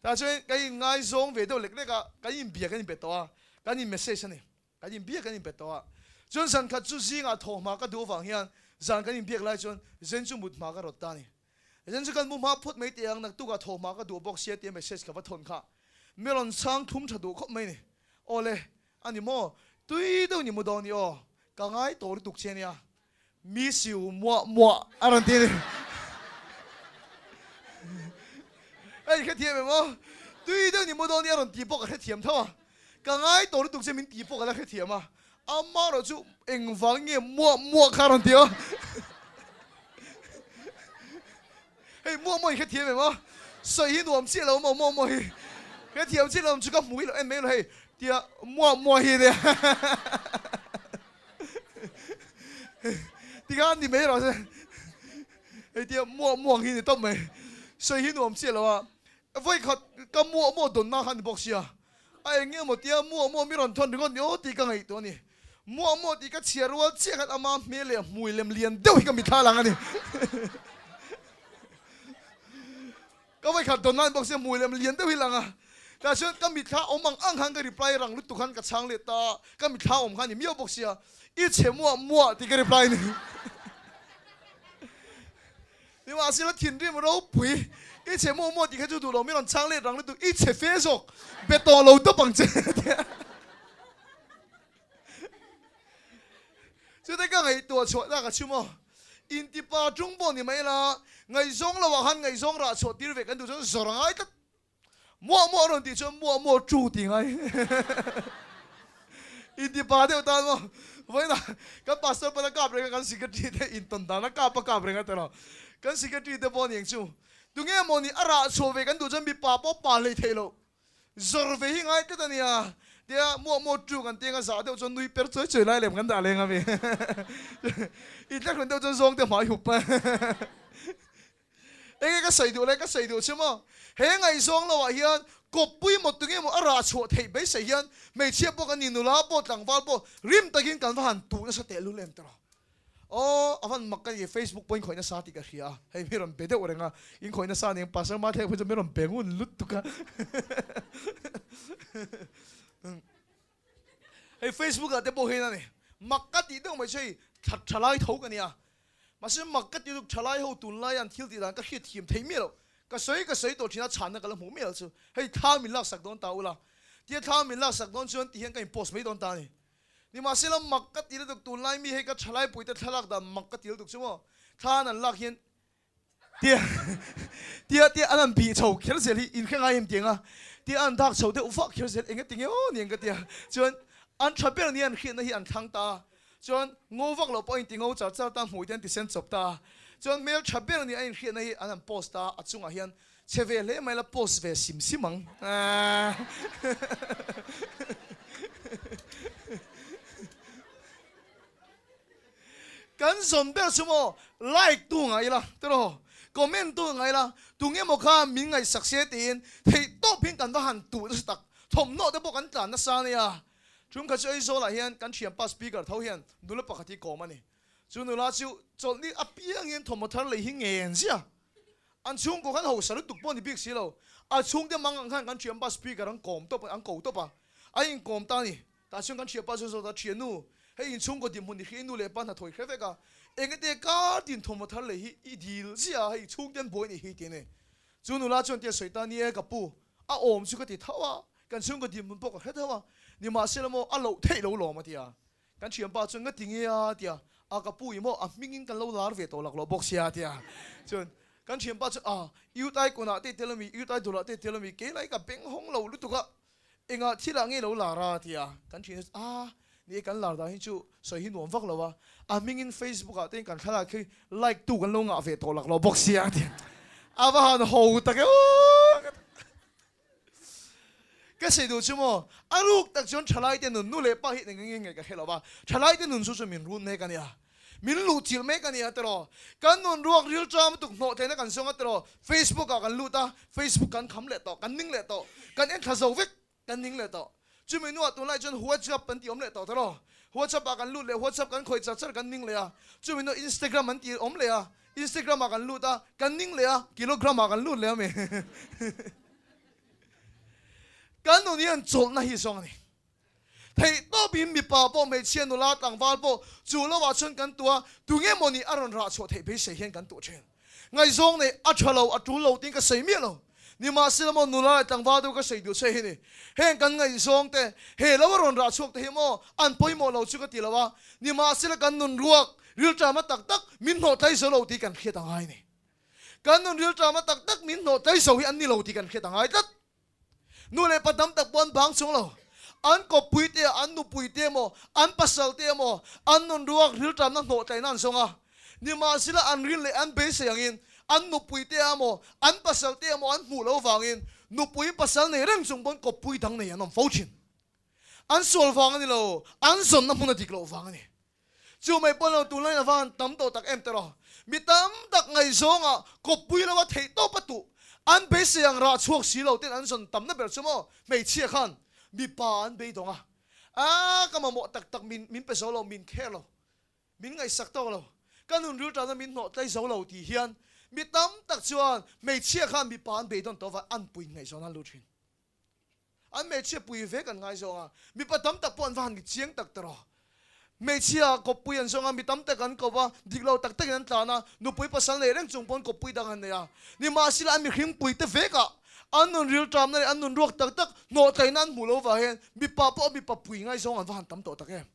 Speaker 1: แต่ช่วยกันง่ายส่งเวทเล็กๆกันอินเบียกันอินเป็ดตัวกันอินเมสเซจนี่กันอินเบียกันอินเป็ดตัวจนสันขัดจุดสิ่งโทมาก็ดูฟังเฮียนสันกันอินเบียไล่จนเซนจุมุดมาก็รถตานี่เซนจุกันมุมาพูดไม่เตียงนักตุกโทมาก็ดูบอกเสียเตียงเมสเซจกับว่าทนค่ะเมื่อหลังช่างทุ่มฉดูครบไม่นี่โอเลยอันนี้โม่ตุยเดี๋ยวนี้มุดอนนี่อ๋อก็ง่ายตัวตุกเชนี่อ่ะมีสิวมัวอะไรทีนี่ไอ้แค่เทียมมั้ง对的你冇当你那地步个甜头啊，刚爱到你读这名地步个那甜嘛，阿妈了就硬房嘅摸看上掉，哎摸一个甜嘛，水hin我唔知啦，摸去，cái甜知啦唔知個妹咯，哎沒咯嘿，啲啊摸去的，啲個你沒咯先，哎啲摸去你都沒，水hin我唔知啦哇。vậy khát cái mua đồn na khăn bọc xia, ai nghe một tia mua mi lần thon đừng có tí cái nàyตัวนี้mua tí cái chia rồi chia khát ama mê lệ mùi lem liền đâu cái mi tha lang anh cái vậy khát đồn na bọc xia mùi lem liền đâu hi lang àแต่เชื่อก็มีท่าอมบังอังหันก็รีพลายรังลุตุขันกับช้างเลตาก็มีท่าอมขันนี่มีเอาบกเสียอีเฉมัวที่ก็รีพลายนี่นี่ว่าสิเราถิ่นที่มันเราปุ๋ย一切默默地看就读了，没人唱嘞，让你读一切飞速，别到路都绑着。所以大家係多錯那個什麼，因啲巴中波你咪啦，藝商啦話喊藝商啦，錯啲位跟住就上來得，摸人哋就摸注定係，因啲巴都單喎，喂嗱，咁巴手不得夾嚟嘅，咁時個啲咧，因頓單啦夾不夾嚟嘅得啦，咁時個啲都幫人做。ตรงนี้มอนี่อาราโชว์เวกันดูจนมีป่าป๊อปป่าเลยเทโลจอร์เวหิงไอ้ตัวนี้อ่ะเดี๋ยวมัวจูกันเตียงกันสาเดี๋ยวจนนุยเปิดช่วยไล่เหลี่ยมกันด่าเลยครับพี่อีกแล้วคนเดี๋ยวจนซองเดี๋ยวหมายหุบไปเอ้ยก็ใส่ดูใช่ไหมเฮ้ยไงซองเราว่าเฮียนกบปุ้ยหมดตรงนี้มันอาราโชว์เทไปใส่เฮียนไม่เชี่ยพวกกันนี่หนูละพวกต่างฟ้าพวกริมตะกินกันผ่านตูนั่นสเตลูเลมตลอดอ๋ออาวันมักกันยี่เฟซบุ๊กเป็นคนน่าสาธิตกันเฮียให้ไม่รำเบเดอร์อะไรเงี้ยยิ่งคนน่าสาธิตภาษามาเทพจะไม่รำเบงุนลุดตุกันให้เฟซบุ๊กอะเดี๋ยวบอกให้นั่นนี่มักกันที่ต้องไม่ใช่ฉลายเท่ากันเนี่ยมาซึ่งมักกันที่ต้องฉลายเท่าตุนไล่ยันทิลติดันก็คิดทีมเทียมไม่หรอกก็สวยตัวที่น่าฉันนั่นก็ละหมูไม่หรอกสู้ให้ท่ามิลักสักโดนตาอุละที่ท่ามิลักสักโดนชวนที่เห็นกันโพสไม่โดนตานี่นี่มาเสร็จแล้วมักกะตีแล้วตุนไล่มีให้กับชลายปุ๋ยแต่ทะลักดำมักกะตีแล้วตุกใช่ไหมท่านั้นลักเห็นเตี้ยอันนั้นปีโฉวเขียนเสียที่อินแค่ไงเห็นเตียงอ่ะเตี้ยอันทักโฉวเตี้ยอุฟเขียนเสียเองก็เตียงโอ้เนี่ยก็เตี้ยจนอันชับเปลี่ยนเนี่ยอันเขียนนี่อันทางตาจนงูฟักเราพออินติงงูจัดตั้งหวยเตียนติเซนจบตาจนเมื่อชับเปลี่ยนเนี่ยอันเขียนนี่อันนั้นโพสตาอัดจุงอ่ะเห็น cheve le mai la post ve sim simang kan som be sumo like tu ngai la tro comment tu ngai la tu nge mo kha min ngai success tin thei to pin kan ba han tu tak thom no te bo kan tlan na sa ne ya chúng kha choi so la hian kan thiam pa speaker tho hian dula pakhati ko mani chu nu la chu chol ni apiang in thom thar le hi ngen sia an chung ko kan ho salu tuk pon ni big si lo a chung de mang kan thiam pa speaker ang kom to ang ko to pa ai in kom ta ni ta chung kan thiam pa so ta thian nu hei in chung ko dim hun ni hi nu le pa na thoi khre ka engete ka tin thom thar le hi i dil sia hei chung den boy ni hi ti ne chu nu la chon te soita ni e ka pu a om chu ka ti thawa kan chung ko dim mun pok he thawa ni ma selamo a lo thei lo lo ma tia kan thiam pa chung nga tingia tia a ka pu i mo a mingin kan lo lar ve to lak lo bok sia tia chun kan thiam pa chu a yu tai ko na te telami yu tai dola te telami ke lai ka peng hong lo lu tu ka enga thila nge lo la ra tia kan thin a ni kan lar da hi chu so hi nuam vak lo wa a mingin facebook a ten kan khala khi like tu kan lo nga ve to lak lo bok sia tia a va han ho ta ke cái sự đồ chứ mà anh lúc đặc trưng trả lại tiền nụ lệ bao hết những cái cái ba trả lại tiền nụ số mình run mấy cái này mình lụt chiều mấy cái này đó cái nụ ruộng real time tục nọ thế này cái xong đó Facebook cái lụt ta Facebook cái khám lệ to cái nín lệ to cái em thà dầu vết cái nín lệ to chứ mình nói tụi lại chân WhatsApp bên tiệm lệ to thế đó WhatsApp cái lụt lệ WhatsApp cái khơi chặt cái nín lệ chứ mình nói Instagram bên tiệm lệ Instagram cái lụt ta cái nín lệ kilogram cái lụt lệ mày kan nu nian chol na hi song ni thei to bin mi pa po me chen nu la tang wal po chu lo wa chun kan tua tu nge mo ni aron ra cho thei be se hian kan tu chen ngai zong ne a thalo a tu lo ting ka sei mi lo ni ma sil mo nu la tang wa du ka sei du se hi ni hen kan ngai zong te he lo ron ra chok te mo an poi mo lo chu ka ti lo wa ni ma sil kan nun ruak ril tra ma tak tak min no tai so lo ti kan khia tang ai ni kan nun ril tra ma tak tak min no tai so hi an ni lo ti kan khia tang ai tat nu le padam tak bon bang chung lo an ko puite an nu puite mo an pasal te mo an nun ruak ril tam na no tai nan songa ni ma sila an ril le an be se yangin an nu puite amo an pasal te mo an mu lo wangin nu pui pasal ne reng chung bon ko pui dang ne anom fauchin an sol wang ni lo an son na mun dik lo wang ni chu mai pon lo tu lai na van tam to tak em te ro mi tam tak ngai zonga ko pui lo wa thei to patu an be se yang ra chuak si lo ten an son tam na ber chumo mei chia khan mi pa an be donga a ka ma mo tak tak min pe so lo min khe lo min ngai sak to lo kan nun ru ta na min no tai so lo ti hian mi tam tak chuan mei chia khan mi pa an be don to va an pui ngai so na lu thin an mei chia pui ve kan ngai so nga mi pa tam tak pon van ki chiang tak tro mei chia ko pui an so nga mi tam tak kan ko wa diklo tak tak an ta na nu pui pasal le reng chung pon ko pui dang an ya ni ma sila an mi khim pui te ve ka an nun real time na an nun ruak tak tak no tai nan mu lo wa hen mi pa po mi pa pui ngai so an van tam to tak em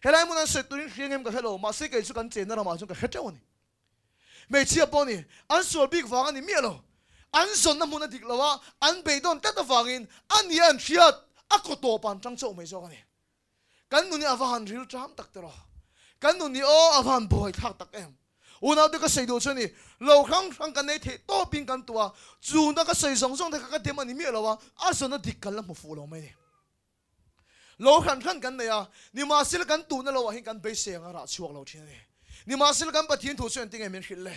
Speaker 1: helai mun an se tuin khring em ka hello ma se kai chu kan chen na ma chu ka hetau ni mei chia po ni an sol big wang ani mi lo an son na mun dik lo wa an be don ta ta wangin an yan thiat a ko to pan chang chau mei so ka ni kan nu ni avan real time tak tero kan nu ni o avan boy thak tak em una de ka sei do chani lo khang khang kan nei the to pin kan tua chu na ka sei song song de ka dem ani mi lo wa a son na dik kal mo fu lo mai ni lo khang khang kan ne ya ni ma sil kan tu na lo wa hin kan be se nga ra chuak lo thin ni ni ma sil kan pathin thu chen ting em hil le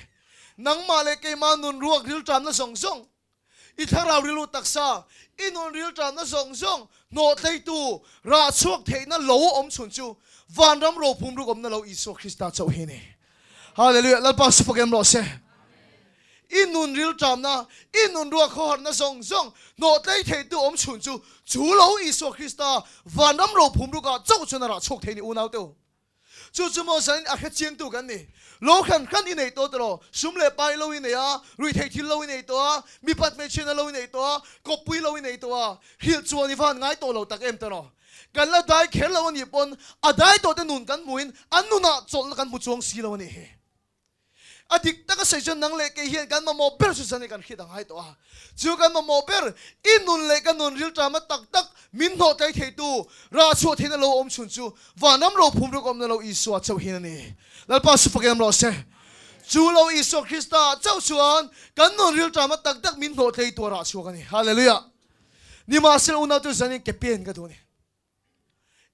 Speaker 1: nang ma le ke ma nun ruak ril tam na song song i thara rilu taksa inon ril tam na song song no thei tu ra chuak thei na lo om chun chu van ram ro phum ru gom na lo iso krista chau hi ni hallelujah la pas fogem lo se inun ril tam na inun ruak kho har na song song no thei thei tu om chun chu chu lo iso krista van ram ro phum ru ga chau chuna ra chuak thei ni unau tu chu chu mo san a kha chiang tu kan ni lo khan khan in ei to tro sum le pai lo in ya rui thei thil lo in ei to mi pat me chen lo in ei to ko pui lo in ei to hil chu ni van ngai to lo tak em tro kan la dai khel lo ni pon a dai to te nun kan muin an nu na chol kan mu chuang si lo ni he adik ta ka sei chen nang le ke hian kan ma mo ber su san kan khidang hai to a chu kan ma mo ber in nun le kan nun ril ta ma tak tak min no tai thei tu ra chu the na lo om chun chu wa nam lo phum ru kom na lo i so chau hin ni lal pa su fakam lo se จูเราอิสุคริสต์เจ้าชวนกันนนริลจามาตักมินโหดเลยตัวราชัวกันนี่ฮาเลลูยานี่มาเสลอุนาตุสันนี่เก็บเปลี่ยนกันตัวนี่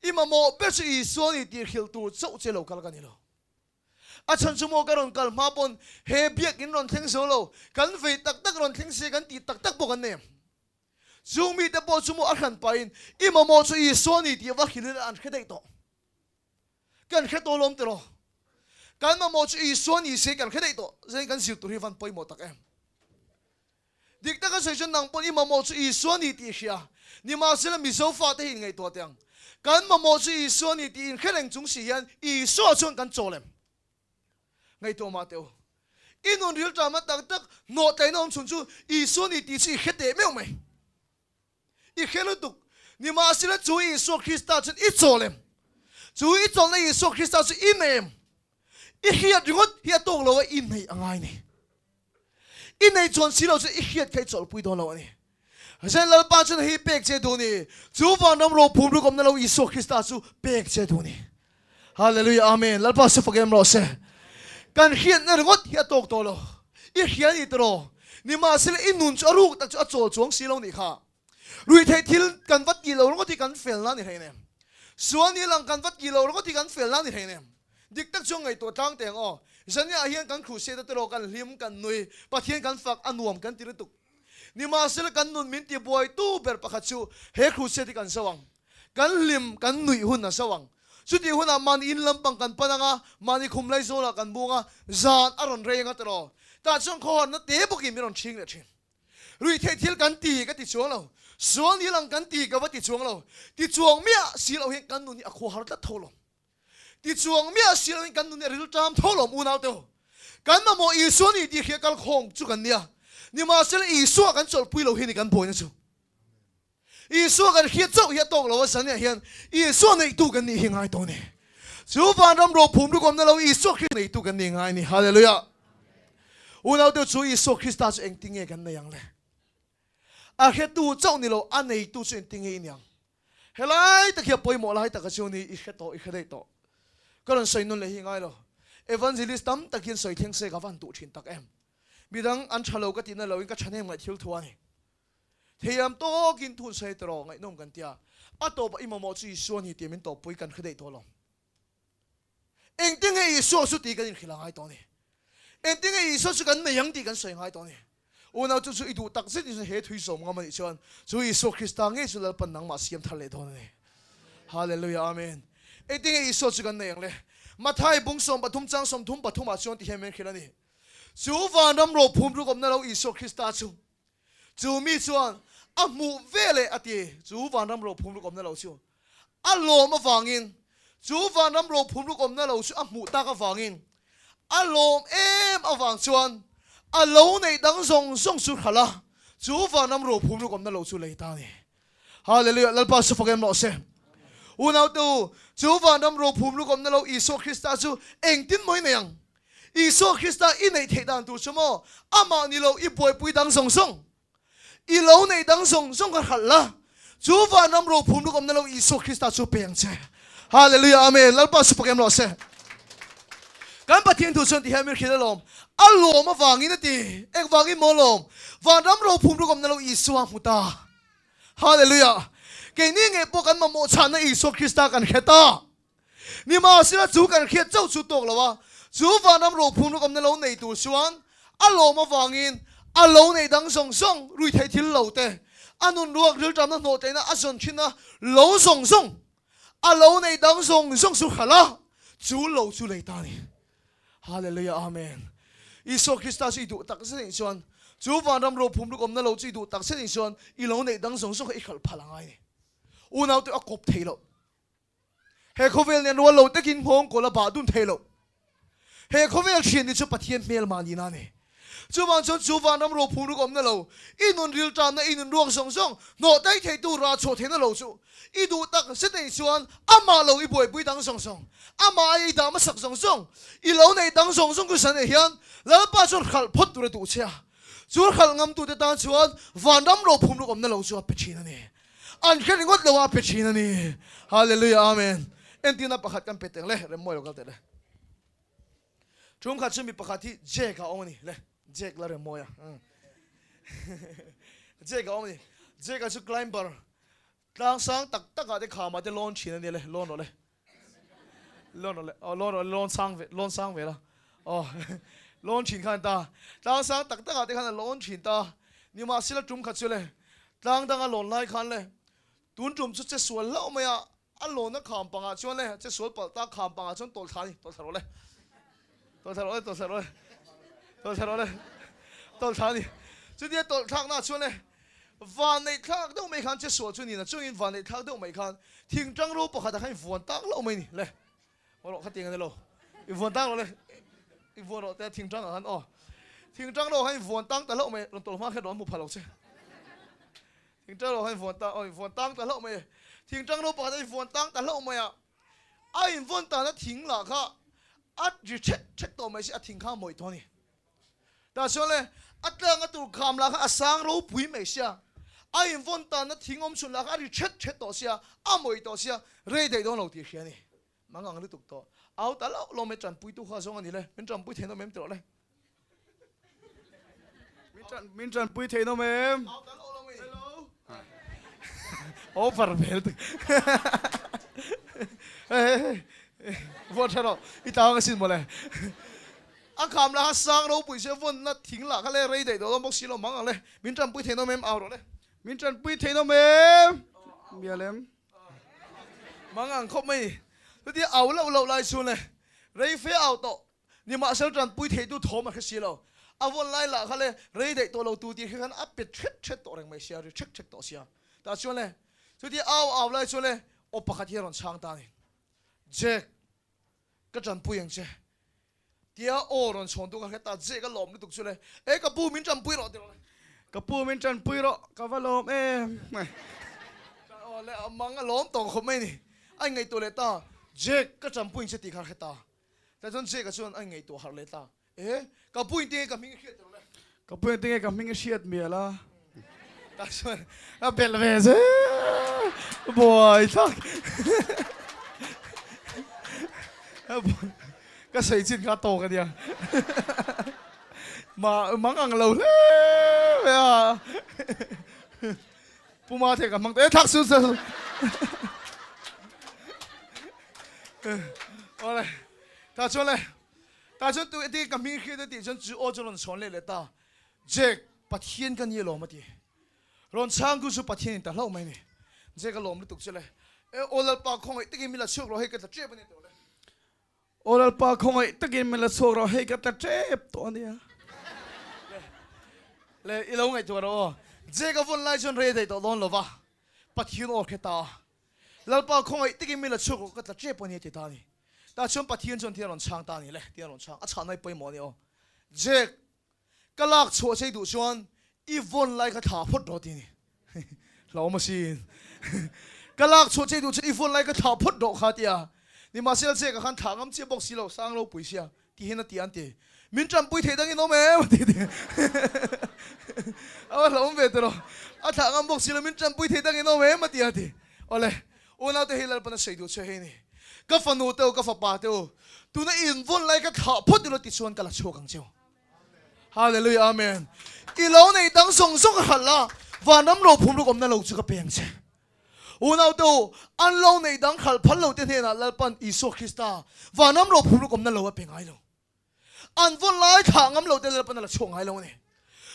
Speaker 1: อิมาโมเปชอิสุนี่ตีหิลตูเจ้าเจโลกันกันนี่โลอาจารย์สมองกันกันมาปนเฮเบียกินรอนทิ้งโซโลกันไฟตักรอนทิ้งเสกันตีตักปกันเนี่ยจูมีแต่ปอสมองอันขันไปอิมาโมชอิสุนี่ตีว่าหิลอันแค่ได้ต่อกันแค่ตัวลมตลอดกันมาโมชอิสุนี่เสกันแค่ได้ต่อเสกันสิวตัวที่ฟันไปหมดตักเองดิกตะก็ใส่จนนังปนอิมาโมชอิสุนี่ตีเชียนี่มาเสลมิโซฟาเตหินไงตัวเตียงกันมาโมชอิสุนี่ตีแค่แรงจุงสียันอิสุชวนกันโจเลมไงตัวมาเตียวอินุนริลจามาตักโนแต่น้องชุนชูอิสุนี่ตีสิเฮ็ดเดไม่เอาไหมอีเฮ็ดลุตุกนี่มาเสลจูอิสุคริสต์จนอิโจเลมจูอิโจเลอิสุคริสต์จนอินเนมอีเฮียดยุดเฮียตกเราว่าอินในอะไรนี่อินในจวนสิเราจะอีเฮียดใครจอดปุยตัวเราเนี่ยฉะนั้นเราป้าจนเฮียเบกเจดูนี่จูฟังน้ำเราภูมิรู้กับนั่นเราอิสุคริสต์จูเบกเจดูนี่ฮาเลลูยาอาเมนเราป้าสุภเกมเราเสการเฮียดนั่นก็เฮียตกตัวเราอีเฮียดอีตัวนี่มาสิอินนุนจะรู้แต่จะโจจวงสิเรานี่ค่ะลุยเททิลกันวัดกิโลแล้วก็ที่กันเฟลนั่นนี่เองส่วนนี้หลังกันวัดกิโลแล้วก็ที่กันเฟลนั่นนี่เองดิกตักช่วงไงตัวตั้งแต่งอ๋อฉันเนี่ยเฮียนกันครูเสดตลอกันลิมกันนุยปะเทียนกันฝักอันวมกันติรตุกนี่มาเสลกันนุนมินตีบวยตู้เปิดปะขัดชูเฮครูเสดกันสว่างกันลิมกันนุยหุ่นน่ะสว่างสุดที่หุ่นน่ะมันอินลำปังกันปนังอ่ะมันอิคุมไลโซละกันบุงอ่ะจานอารอนเรงอ่ะตลอดแต่ช่วงคอนน่ะเตะบุกิมีรอนชิงเลยชิงลุยเททิลกันตีกันติดช่วงเราส่วนนี้หลังกันตีกันว่าติดช่วงเราติดช่วงเมียสีเราเห็นกันนุนนี่อควาฮาร์ดทอลที่จวงเมียสิเรากันนุนริลจามทอลมุนเอาเตอกันมาโมอีส่วนนี้ที่เขียกันคงจุกันเนี่ยนี่มาเสลอีส่วนกันจอดปุยเราเห็นกันบ่อยนะจูอีส่วนกันเขียเจ้าเขียตกเราว่าสันเนี่ยเห็นอีส่วนในตู้กันนี่เห็นไงตัวนี้จูฟันรำรบภูมิทุกคนนั่นเราอีส่วนคริสในตู้กันนี่ไงนี่ฮาเลลูยาอุนเอาเตอจูอีส่วนคริสต์จะเองติ้งเงกันในยังเลยอาเขตู้เจ้านี่เราอันในตู้จะเองติ้งเงยังเฮ้ยตะเขียบปอยหมดเลยตะกระชูนี่อีเขโตอีเขได้โตก็เราใส่นุ่นเลยยังไงล่ะเอวานซิลิสตัมตะกินใส่เทียงเสกับวันตุชินตักเอ็มมีดังอันชะโลก็ตินเราอินก็ชันเองไงทิวทัวนี่เทียมโตกินทุนใส่ตรองไงนุ่มกันเตียอัตโตปอิมามอจีส่วนนี้เตียมินโตปุยกันขึ้นได้ตัวลงเองติ้งไอ้ส่วนสุดที่กันยังขี้ละไงตัวนี้เองติ้งไอ้ส่วนสุดกันในยังตีกันใส่ไงตัวนี้โอ้เราจะช่วยดูตักสิที่เฮทุยสมกันมาดิฉันช่วยส่วนคริสต์ไงสุดแล้วเป็นนังมาเสียมทะเลตัวนี้ฮาเลลูยาอาเมนเอ็ดดิ้งอีโซจุกันเนี่ยเลยมาไทยบุ้งสมปฐุมจังสมทุ่มปฐุมอาชวนที่เฮมันขึ้นนี่จูฟันน้ำรบภูมิรู้กับนั่นเราอีโซคริสต์จูมีส่วนอ่ะมูเวเลอติจูฟันน้ำรบภูมิรู้กับนั่นเราชัวอ่ะโลมาฟังอินจูฟันน้ำรบภูมิรู้กับนั่นเราชัวอ่ะมูตากฟังอินอ่ะโลมอ่ะฟังชวนอ่ะโลในดังส่งสุดขละจูฟันน้ำรบภูมิรู้กับนั่นเราชัวเลยตานี่ฮาเลลูยาแล้วพาสุฟกเกมเราเซ่อุณเอาตัวจูฟันน้ำรบภูมิรู้กับนั่นเราอิสุคริสต์จูเองติ้นมวยเนี่ยอิสุคริสต์อินในเทดันตัวชั่วโมงอามานี่เราอีป่วยปุยดังส่งอีเหล่าในดังส่งกันหันละจูฟันน้ำรบภูมิรู้กับนั่นเราอิสุคริสต์จูเปียงเจ้ฮาเลลูยาอาเมนแล้วพาสุภเกมเราเซ่การปฏิญาณตัวฉันที่ให้มีคิดลมอัลโลมาฟังอินตีเอกฟังอินมอลมฟันน้ำรบภูมิรู้กับนั่นเราอิสุอามุตาฮาเลลูยาเกนี่ไงพวกกันมาโมชันในอิสุคริสต์กันแค่ตานี่มาสิละจูกันแค่เจ้าจูตกแล้ววะจูฟันน้ำรบภูมิรู้กับนั่นเราในตัวชวนอัลโลมาฟังอินอัลโลในดังส่งรุยไทยทิลเหล่าเตอันนุนรัวเรื่องจำนั้นโนเตนะอัศนชินะเหล่าส่งอัลโลในดังส่งสุขละจูเหล่าจูเลยตานี่ฮาเลลูยาอาเมนอิสุคริสต์จีดูตักเส้นชวนจูฟันน้ำรบภูมิรู้กับนั่นเราจีดูตักเส้นชวนอีเหล่าในดังส่งอีกขลับพลังไงนี่อุณเอาตัวกบเทโลเฮโคเวลเนี่ยนัวโลตะกินพงโกลาบาดุนเทโลเฮโคเวลเชียนนี่จะปฏิญาณเมลมานีนั่นนี่จูบางชนจูฟันน้ำรบภูมิรู้กับนั่นเราอินุนริลจามนะอินุนรวงส่งโนได้เทตูราโชเทนั่นเราจูอีดูตักเส้นชวนอามาเราอีป่วยปุยดังส่งอามาอีดามาสักส่งอีเหล่าในดังส่งกุศลเฮียนแล้วป้าชนขัลพดตัวดูเชียจูขัลงำตัวเดตันชวนฟันน้ำรบภูมิรู้กับนั่นเราจูเปชินันนี่อันแค่นี้ก็เราว่าเป็นชีนนี่ฮาเลลูยาอาเมนเอ็นที่นับประคัดกันเป็นเต็งเลยเริ่มมวยเราก็เต็งเลย จุ่มขัดจุ่มมีประคาที่เจ๊กเอานี่เลยเจ๊กละเรื่องมวยเจ๊กเอานี่เจ๊กก็ชุดไกลม์เบอร์ต่างสังตักตักอะไรขามาจะล้นชินนี่เลยล้นอะไรล้นอะไรอ๋อล้นสังเวละอ๋อล้นชินขันตาต่างสังตักตักอะไรขันล้นชินตานี่มาสิละจุ่มขัดจุ่มเลยต่างก็ล้นไล่ขันเลยตุนจุ่มชุดจะสวนแล้วไหมอ่ะอันล้นนักขามปังอ่ะชวนเลยจะสวนปตาขามปังอ่ะชวนตัวทานตัวทารเลยตัวทารเลยตัวทารเลยตัวทารเลยตัวทานนี่จุดเดียวตัวทางน่าชวนเลยวันในทาง都没看这说出你呢，终于วันในทาง都没看，听张罗不看他还วัน当了没你来，我老看点个喽，วัน当了嘞，วัน了แต่听张啊看哦，听张罗还วัน当แต่了没，ลงตัวมาแค่ร้อนมุพาเราใช่听张罗还วัน当哦วัน当แต่了没，听张罗不看他วัน当แต่了没啊，啊วัน当那听了看，啊就check到没是啊听看没多呢，但是呢，啊这个都看了看啊上路不没事啊。ไอ้วันตานะทิ้งอมชุนละก็ได้เช็ดต่อเสียอ้ามวยต่อเสียเรื่อยๆโดนเราตีเขียนี่มันก็งั้นเลยถูกต่อเอาแต่เราไม่จันปุยตู้ข้าส่งอันนี้เลยมินจันปุยเทนโนเมมตลอดเลยมินจันปุยเทนโนเมมเอาแต่เราไม่โอ้ฟาร์เบลต์เฮ้ยวันฉันอีตาก็สิ้นหมดเลยอาคำละฮัสซังเราปุยเสียวันนั้นทิ้งละก็เลยเรื่อยๆโดนบอกสิเรามันก็เลยมินจันปุยเทนโนเมมเอาเลยมินจันปุยเทนโมมเมียเลมมังอังคบไม่ตัวที่เอาเราไล่ชวนเลยเรื่อยเฟ้เอาต่อนี่มาเสจันปุยเทดูทอมาแค่สิเราเอาวันไล่ละเขาเลยเรื่อยๆตัวเราตัวที่คือกันอัพเป็นเช็ดตัวแรงไม่เสียหรือเช็ดต่อเสียแต่ชวนเลยตัวที่เอาไล่ชวนเลยโอปะขัดที่เราช่างตานี่เจ๊ก็จันปุยยังเจ๊เดี๋ยวโอ้เราชนตัวกันแค่ตาเจ๊ก็หลอมนี่ตุกชวนเลยกับปูมินจันปุยเราเดี๋ยวกับปูมินจันปุยเรากับว่าลมไม่อ๋อแล้วมังก็ล้มตกเขาไม่นี่ไอ้ไงตัวเลต้าเจ๊ก็จันปุยจะตีขาดแค่ตาแต่จนเจ๊ก็ชวนไอ้ไงตัวหาเลต้ากับปุยตีกับมิงเชียดตัวเลยกับปุยตีกับมิงเชียดเมียละแต่ชวนเบลเวสบอยทักก็ใส่จินขาโตกันเดียวมามังอังเราเลยปูมาเทกับมังทักสุดอะไรตาชวนเลยตาชวนตัวที่กับมีคือตัวที่ฉันจูโอจนชนเลยตาเจ๊กปัดเทียนกันยี่หล่อมาดีรอนช่างกูสุปัดเทียนแต่เล่าไม่เนี่ยเจ๊ก็หล่อไม่ตุกเฉลยโอลปากคงไอ้ตะกี้มีละชุกเราให้กันแต่เจ็บเนี่ยตัวเลยโอลปากคงไอ้ตะกี้มีละชุกเราให้กันแต่เจ็บตัวเนี่ยเลยอีหลงไอ้ตัวเราเจ๊ก็วันไล่จนเรื่อยๆตัวล้นหรอวะปัดเทียนออกแค่ตาแล้วปากคงไอ้ตะกี้มีละชุกเราก็แต่เจ็บเนี่ยที่ตานี่แต่ชนปัดเทียนจนที่เราช่างตานี่เลยที่เราช่างอาชาในไปหมดเนี่ยเจ๊ก็ลากชัวใช้ดูชวนอีวันไล่ก็ถาพุทธรอดีนี่เรามาสิก็ลากชัวใช้ดูชวนอีวันไล่ก็ถาพุทธรอขาดีอ่ะนี่มาเสียเจ๊ก็ขันถางงั้นเจ๊บอกสิเราสร้างเราปุ๋ยเสียที่เห็นตีอันเตมินจันปุ๋ยเทดังอีโนเมะมาทีเดียวเอาเราไม่เจออาถางงั้นบอกสิเรามินจันปุ๋ยเทดังอีโนเมะมาทีอันเตเอาเลยโอ้น่าจะเห็นเราเป็นสิ่งดูเชื่อเห็นนี่ก็ฟันโนเตอก็ฟันปาเตอตัวนั้นอินวันไล่ก็ถาพุทธเราติดชวนกันละชัวกังเจ้าฮาเลลูยาอาเมนอีเราในตั้งส่งหันละวันน้ำเราพุ่มลูกอมนั่นเราจะก็เปลี่ยนเช่โอ้เราตัวอันเราในตั้งขัดพันเราเทียนแล้วปันอิสุคริสต์วันน้ำเราพุ่มลูกอมนั่นเราว่าเป็นไงเราอันวันไล่ทางน้ำเราเทียนแล้วปันเราช่วงไงเราเนี่ย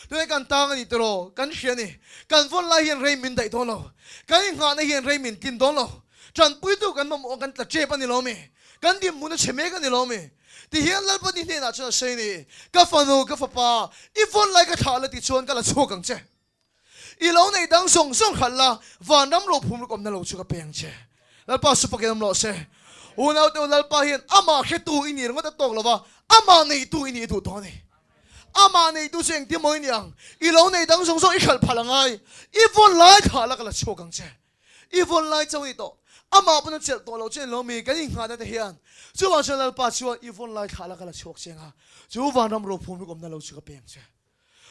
Speaker 1: ด้วยการตั้งอันนี้ตัวกันเชียนี่การวันไล่เห็นเรมินได้ตัวเราการงานเห็นเรมินตินตัวเราจันปุยตัวกันมั่งกันตะเจ็บปันนี่เราไม่กันดิมุนเฉมกันนี่เราไม่ที่เห็นแล้วปันนี่น่าจะใช่นี่ก็ฟันโนก็ฟันปาอีวันไล่ก็ถาแล้วติดชวนกันละช่วงกันเจ้อีเราในดังส่งขันละวันน้ำเราพุ่มลูกอมนั่นเราช่วยกันเปลี่ยนเจ้แล้วป้าสุภกิจน้ำเราเช่โอ้เราตัวเราป้าเห็นอามาแค่ตัวอินี่เราจะตกแล้วว่าอามาในตัวอินี่ตัวตอนนี้อามาในตัวเสียงที่มันยังอีเราในดังส่งอีขันพลังไงอีวันไล่ถาแล้วกันละช่วยกันเจ้อีวันไล่เจ้านี่ตัวอามาเป็นเจ้าตัวเราเจ้าเรามีกันยิ่งหาได้เห็นจู่วันเช้าเราป้าช่วยอีวันไล่ถาแล้วกันละช่วยเจ้าจู่วันน้ำเราพุ่มลูกอมนั่นเราช่วยกันเปลี่ยนเจ้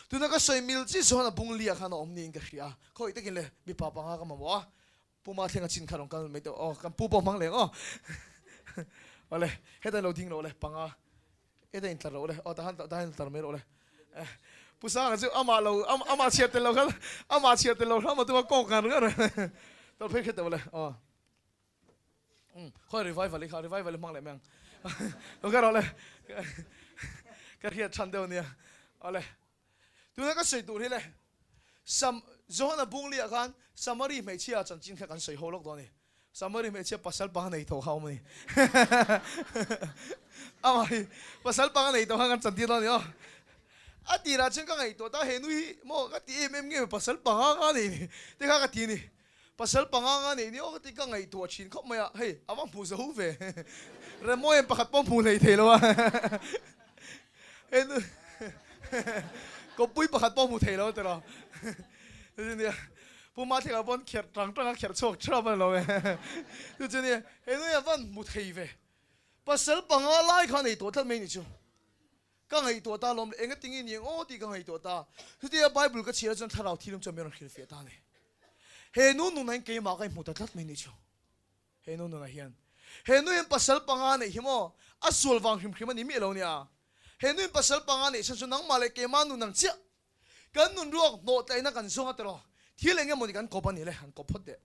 Speaker 1: ตัวนั้นก็ใส่มิลจีส่วนบุ้งเลียขันอมนี่กันเสียเขาอีกตะกี้เลยมีป้าปังกันมาว่าปูมาเทียงกันชินขันกันไม่ตัวอ๋อกันปูปอมังเลยอ๋ออะไรให้แต่เราทิ้งเราเลยปัง đây in taro le tahan tar mero le pusang chu ama chiat lo khan ama chiat lo khan ma tu ko kan ga tao phê khét tao le khoi revival mang lại mang cái đó le cái kia chăn đâu nè le tu nó cái sợi tụ thế le do nó bung liệt khan samari mấy chia chân chính cái sợi hồ lốc đó nè samari mấy chia pasal bang này thầu hao mày pasal bang này thầu hao chân chính đó nè đi ra chân cái này tổ ta hẹn nuôi mo cái tí em nghe pasal bang này thế cái tí này pasal bang này nếu cái cái này tổ chín khóc mày hey avang phù dấu về rồi mỗi em bắt bom phù này thế luôn em có bụi bắt bom phù thế luôn thế rồi thế này bố má thì cái bọn khẹt trắng khẹt chọc chọc vào rồi thế này em nói avang phù thế về pasal bang lại cái này tổ thật mấy nhỉ chú cái này tổ ta làm em cái tiếng gì ô thì cái này tổ ta thế thì Bible cái chuyện chân thà nào thì làm cho mình hiểu phía ta này he nu nang ke ma kai muta that me ni chu he nu na hian he nu em pasal panga nei himo asul wang him khima ni mi lo nia he nu pasal panga nei san nang ma le ke ma nu nang chia kan nun ruak no tai na kan songa tro thilenge mo ni kan kopani le han kopot de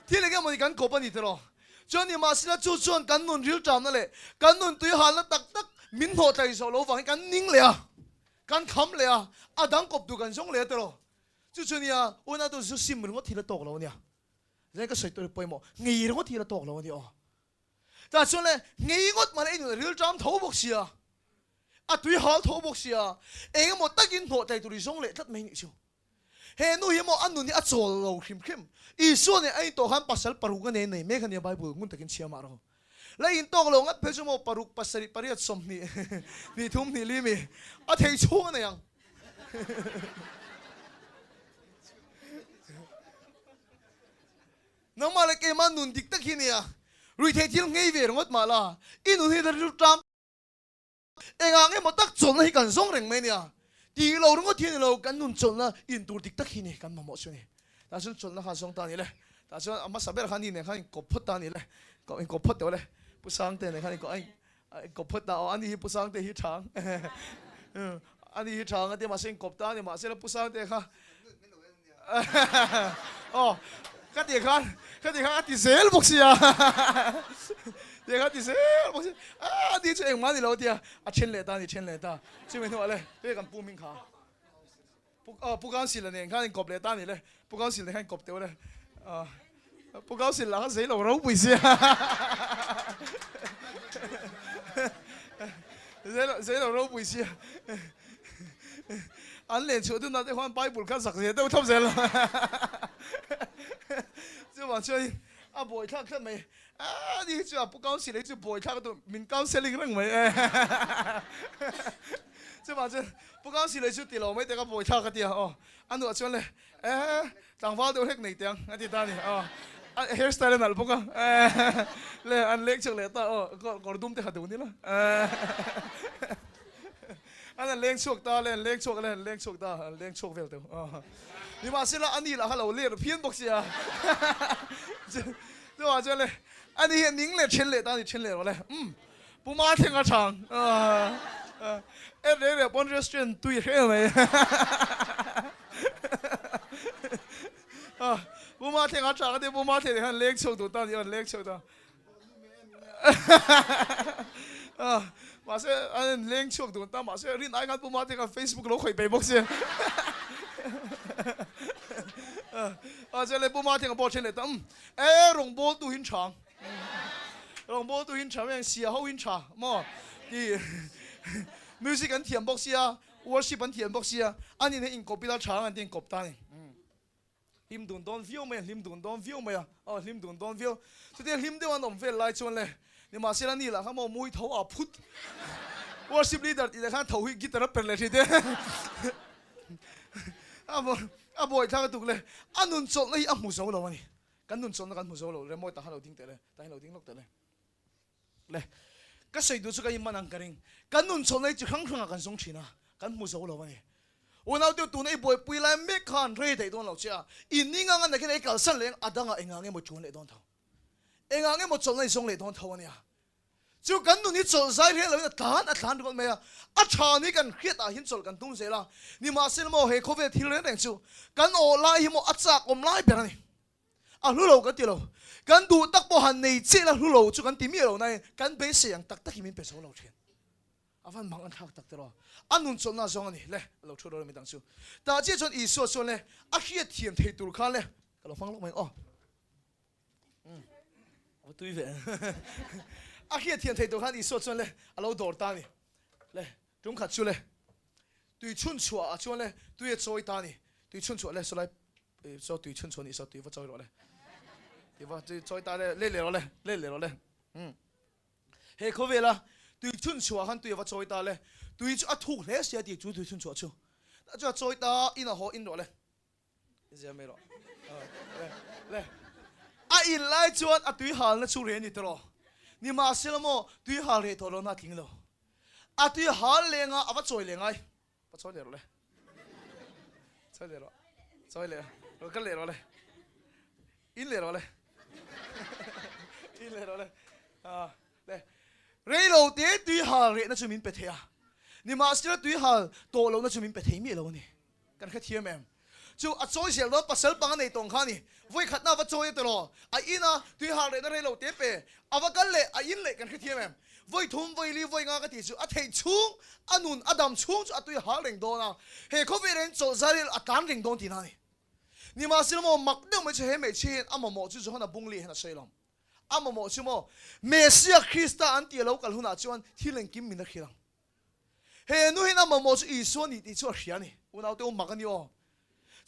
Speaker 1: thilenge mo ni kan kopani tro choni ma sila chu chuan kan nun ril tam na le kan nun tui hal na tak min ho tai so lo wang kan ning le kan kham le adang kop du kan song le tro chú nia, ôn nào tôi chú sim mình có thì là tóc lâu nia, cái sợi tôi bơi mò, nghỉ có thì là tóc lâu nia, ta cho nên nghỉ ngót mà anh người trong thấu bốc xìa, tuy hảo thấu bốc xìa, anh một tắc in hộ tại tụi sống lệ thất mình chứ, hè nuôi mò ăn nuôi ni trộn lâu khim khim, ý số này anh tổ han pasal paru cái này mấy cái này Bible ngun takin chia mà rồi, lại in tóc lâu ngắt bây giờ mò paru pasal pariat som ni, ni thum ni limi, thấy chua này yang. Nang mà lại cái mà nôn địch tắc hình à, rồi thấy thiên ngay về ngót mà là, in nôn thì là rút trăm, anh ang em một tắc trốn hay cần sống rèn mấy nè, đi lâu nó thiên lâu cần nôn trốn là in tu địch tắc hình này cần mà mọi chuyện này, ta xin trốn là khá sống ta này đấy, ta xin amma saber khá nhìn này khá cột phật ta này đấy, có anh cột phật đó đấy, bữa sáng thế này khá có anh cột phật ta, anh đi bữa sáng thế hít trắng, anh đi hít trắng, anh mà xin cột ta, anh mà xin là bữa sáng thế khá, cái gì khác thì dễ bốc xì à, thì khác thì dễ bốc xì, đi chơi em mà đi lâu đi à, trên lệ ta, chứ mình nói này, cái cái bùm mình khá, bù cao xì là này, cái cọp lệ ta này này, bù cao xì là cái cọp tiêu này, bù cao xì là cái dễ lâu rau bùi xì à, dễ lâu rau bùi xì à, anh liền chỗ tôi nói để khoan Bible cái sắc dễ đâu thâm dễ rồi.就話追背卡出未你就話不高興，你就背卡嗰度面高興你可能未即係話即不高興你就跌落尾，大家背卡嗰啲啊安度將咧當花都吃你點啲單嘅hairstyle 嗱不過咧安叻出嚟得個東啲下度啲啦安叻出得咧叻出得叻出 về 度你話先啦，安妮啦，hello，你喺度偏博士啊？即話咗咧，安妮您咧簽咧，當你簽咧我咧，不馬聽我唱你咧幫咗選對係咪？不馬聽我唱，啲不馬聽你看叻出到，當你有叻出到，話說安叻出到，但話說你哪間不馬聽個 Facebook 攞佢被博士？這裡不馬聽個波車嚟得，龍波都很長，龍波都很長，樣時候很長，麼啲 music 緊填博士啊 ，worship 緊填博士啊，安尼你個比較長，安尼個單，念段當 view 咩？念段當 view 咩啊？念段當 view，所以念啲話都唔飛來轉咧，你馬先啦你啦，咁我每頭啊噗 ，worship leader 你睇頭去 guitar 一邊嚟先啲，boy 睇個讀咧，nun做咧冇數路啊你，緊nun做緊冇數路，你冇打喺度頂得咧，打喺度頂落得咧，咧，個水都出個一萬人個人，緊nun做咧就肯啊緊送錢啊，緊冇數路啊你，我嗱條讀呢boy背來咩看推地當老師啊，因呢啱啱嚟嘅搞新領，阿當啊硬硬嘅冇做嚟當頭，硬硬嘅冇做嚟送嚟當頭啊你啊， จูกันนู่นนี่โจใจเรื่องเราทานก่อนไหมอ่ะชานี่กันเครียดหินโจกันตุ้งเสียละนี่มาเสียโมเฮโคเวทีเรื่องแดงจูกันโอไลหิโมอัจฉริอมไลเปล่านี่อ่ะรู้เรากันตีเรากันดูตักบ่หันในเจ้ารู้เราจูกันตีมีเราในกันเบสเสียงตักหิมินเปโซเราเทียนอ่ะฟันบังอันทักตักตลอดอันนู่นจนน่าจงอันนี้เลยเราช่วยเราไม่ตั้งจูแต่เจ้าจนอีส่วนเลยอ่ะเครียดเทียมเทตุลกันเลยก็เราฟังลูกไหมอ๋อตุยเวอาเขียเทียนเทตัวขันอีสวดชวนเลยเราโดดตานี่เลยจุ่มขัดชวนเลยตุยชุนชัวชวนเลยตุยโจยตานี่ตุยชุนชัวเลยสไลโซตุยชุนชัวนี่โซตุยว่าโจยเราเลยตุยว่าตุยโจยตาเลยเล่เราเลยเล่เราเลยเฮ้เขาเวลาตุยชุนชัวขันตุยว่าโจยตาเลยตุยอ่ะถูกเลยเสียดีตุยชุนชัวชัวแต่จะโจยตาอินอ่ะหัวอินเราเลยเสียไม่หรอกเลยอ่ะอินไล่ชวนอ่ะตุยหาแล้วชูเรียนนี่ตลอดนี่มาเสียละโมตุยหาเลยตัวเราหน้าทิ้งเราอ่ะตุยหาเลยงะอ่ะว่าโจยเลยไงว่าโจยเลยเราเลยโจยเลยเราโจยเลยเราก็เลยเราเลยอินเลยเราเลยอินเลยเราเลยเลยเรื่องเราเดี๋ยวตุยหาเลยน่าจะมีเป็นเทียนี่มาเสียตุยหาตัวเราน่าจะมีเป็นเทียมีเรานี่กันแค่เทียแม่จู่อ่ะโจยเสียเราปัสสาวะปังในตรงข้านี่วิ่งขัดหน้าว่าโจยตลอดอ่ะอินะตุยหาเลยนั่นเรื่องเราเดี๋ยวไปอ่ะว่ากันเลยอ่ะอินเลยกันแค่เทียแม่วิ่งทุ่มวิ่งรีวิ่งงานกันที่จู่อ่ะเทชุ่งอ่ะนุ่นอ่ะดำชุ่งจู่อ่ะตุยหาเร่งโดนอ่ะเฮ้เขาไปเรียนโจใจเลยอ่ะการเร่งโดนที่นั่นนี่มาสิละโมมักเดิมไม่ใช่เห็นไม่ใช่อ่ะมาโมจู่จู่เขาหน้าบุ้งลีให้หน้าใช่ลมอ่ะมาโมจู่โมเมสซิอาคริสต์อันที่เรากันหุ่นอาจวนที่เล่นกิมมินนักขีลังเฮ้นู่นเห็นอ่ะมาโมจู่อีส่วนนี้ที่จู่เขียนนี่อุ่นเอาเดี๋ยวมักกันอยู่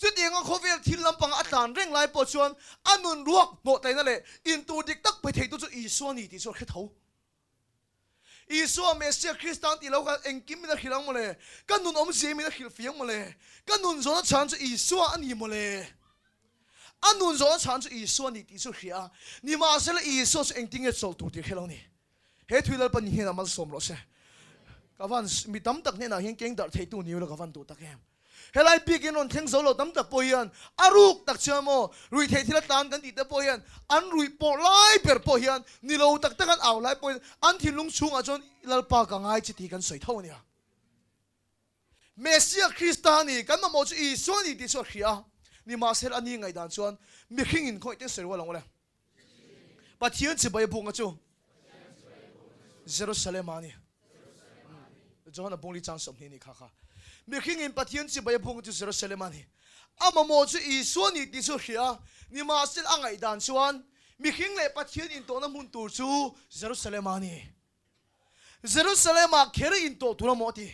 Speaker 1: จุดเดียงเขาเวลที่ลำพังอัตานเร่งไล่ปวดชวนอันนุนรวกโนแต่นั่นแหละอินตูดิกตักไปเทตุจุอีส่วนนี้ที่ส่วนแค่เท่าอีส่วนเมสเซียคริสตันที่เรากันเองกิมมินขีลังมาเลยกันนุนอมเสียมินขีลฟียงมาเลยกันนุนโซนฉันจุอีส่วนอันนี้มาเลยอันนุนโซนฉันจุอีส่วนนี้ที่ส่วนเขียนี่มาเสละอีส่วนเองติ้งเอสโซลตูที่ขีลังนี่เฮทุยลปันนี่นะมันสมรสเช่กวันมีตั้มตักเนี่ยนะเฮงเก่งดัดเทตุนิวแล้วกวันตัวตักแฮมเฮลัยปีกินนนเทงโซโลตั้มตักปอยันอารุกตักเชื่อโมรุยเทที่ละตานกันติดตะปอยันอันรุยปอไลเปิดปอยันนี่เราตักตะกันเอาไลปอยันอันที่ลุงชุงอาจนลลปากังไงจิตีกันสวยเท่านี้เมสซิอาคริสตานีกันมาโมจูอีส่วนนี้ที่สุดเขียนี่มาเซลอันนี้ไงด่านชวนมีขิงอินคอยเตสเซอร์ว่าลงเลยปัจจัยจะไปบุงกันจูเยรูซาเล็มนี่จอห์นบุงลีจังสมนี่ค่ะมีขิงอินปัจจัยจะไปบุงกันจูเยรูซาเล็มนี่อามาโมจูอีส่วนนี้ที่สุดเขียนี่มาเซลอันไงด่านชวนมีขิงเลยปัจจัยอินตัวน้ำมุนตูจูเยรูซาเล็มนี่เยรูซาเล็มเคยอินตัวตัวน้ำมอตี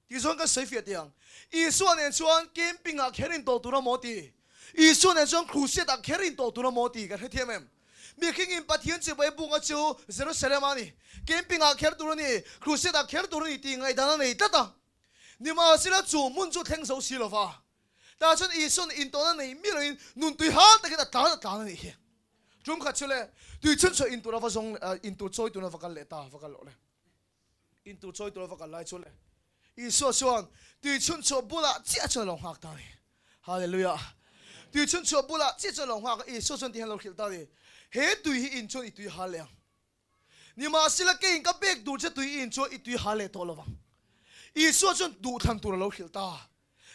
Speaker 1: ที่ส่วนก็เสียเฟียดยังอีส่วนเนี่ยส่วนเกมปิ้งอ่ะแค่รินโตตัวน้ำมอตีอีส่วนเนี่ยส่วนครูเสดอ่ะแค่รินโตตัวน้ำมอตีกันให้เทียมมีขิงอินปัจจัยจะไปบุงกันจูเยรูซาเล็มนี่เกมปิ้งอ่ะแค่ตัวนี้ครูเสดอ่ะแค่ตัวนี้ตีไงด้านนี้ตัดต่อนี่มาสิละจูมุนจูเทงโซสิลฟ้าแต่ฉันอีส่วนอินตัวนั้นนี่มีเลยนุ่นตุยหาแต่ก็ตานี่จุ่มขัดเชลเลยตุยฉันช่วยอินตัวเราฟังอินตัวช่วยตัวเราฟังกันเลยตาฟังกันเลยอินตัวช่วยตัวเราฟังกันไล่ช่วยเลยอีส่วนตุยฉันช่วยบุระเจ้าจะลงหักตานี่ฮาเลลูยาตุยฉันช่วยบุระเจ้าจะลงหักอีส่วนที่เราคิดตานี่เฮ้ตุยอินช่วยตุยฮาเลงนี่มาสิละเก่งกับเบกดูจะตุยอินช่วยตุยฮาเลตัวเราฟังอีส่วนดูทันตัวเราคิดตา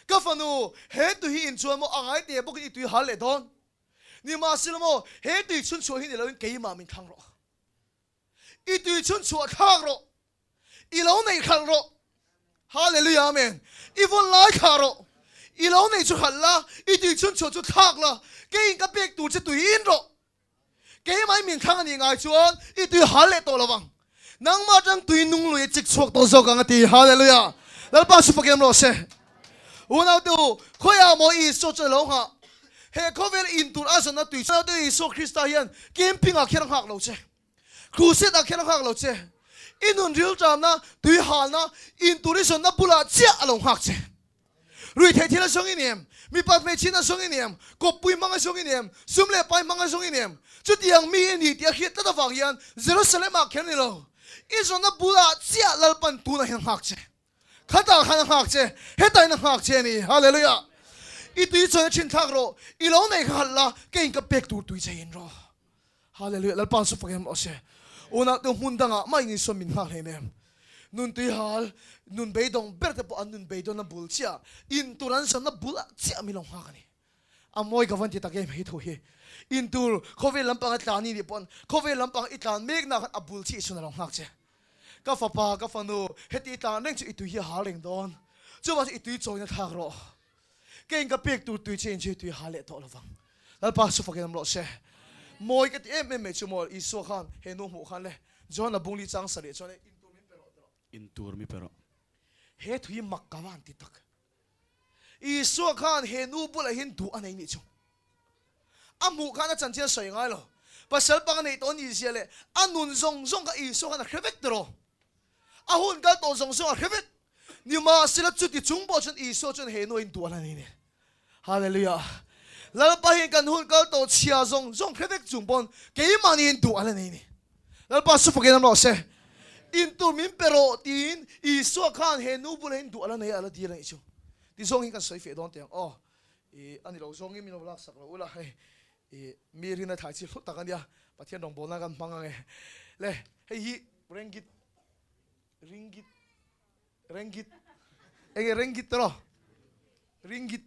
Speaker 1: ก็ฟังดูเฮ้ตุยอินช่วยมั่งไงเดี๋ยวพวกตุยฮาเลดอนนี่มาสิละมั่งเฮ้ตุยฉันช่วยให้เราเก่งมามินข้างเราอีตุยฉันช่วยข้างเราอีเราในข้างเราฮาเลลูยาเมนอีวันไล่ข้าเราอีเราในจุดหันละอีตุยฉันช่วยจุดข้างละเก่งกับเบกดูจะตุยอินเราเก่งไม่มินข้างนี่ไงชวนอีตุยฮาเลตัวเราฟังนังมาจังตุยนุ่งลุยจิกชกตัวโซกังตีฮาเลลูยาแล้วป้าสุภกิมโลเซ่วันเอาดูขอยาโมอีโซจะลงฮะเฮ้เขาเวลอินตุอาสนะตุยเราดูอีโซคริสต์ยันเกมปิ้งอาแค่หักเราเซ่ครูเซตอาแค่หักเราเซ่อินุนริลจามนะตุยหานะอินตุริสนะบุลาเจ้าลงหักเซ่รุยเททีละสองอินเนียมมีปัตเมชินะสองอินเนียมกบปุยมังสองอินเนียมซุมเล่ไปมังสองอินเนียมจุดยังมีอินดีที่คิดตั้งแต่ฝั่งยันเยรูซาเล็มอาแค่นี้เราอิสนะบุลาเจ้าลปันตูนะเห็นหักเซ่ข้าตาขันหักเจ้เฮตัยนักหักเจ้นี่ฮาเลลูยาอีตุยจนชินทักโรอีเราในขันละเก่งกับเป็กตูตุยเจนโรฮาเลลูยาแล้วปานสุฟกันโอเซ่ว una tu mundanga mai ni somin ha henem nun tui hal nun beidong berte po an nun beidong na bulchia in turan san na bula chia milong ha kani amoi gawan ti takem hi tho hi in tur khove lampang atlani ni pon khove lampang itlan mek na abul chi sunalong hak che ka fapa ka fanu heti ta neng chu itu hi haling don chu was itu choi na thak ro ken ka pek tu tu chen che tu hale to lawang al pa su fakem lo se moi ka ti em chu mo iso khan he no mu khan le jon na bungli chang sare chone in tur mi pero he thui makkawan ti tak iso khan he nu bula hin du anai ni chu amu khan a chan chen soi ngai lo pasal pang nei to ni sia le anun zong zong ka iso khan a khrebek tro ahun ka to zong zong a khrebek ni ma sila chu ti chung bo chen iso chen he no in du anai ni hallelujah lal pa hin kan hun ka to chia zong zong khrebek chung bon ke ma ni in du anai ni lal pa su fagen lo se in tu min pero tin iso khan he nu bula hin du anai ala ti la iso ti zong hin kan soi fe don teng oh ani lo zong mi no lak sak lo ula he mi rin na thai chi lu takan dia pathian dong bona kan mangang le hei hi ringgit ringgit tro ringgit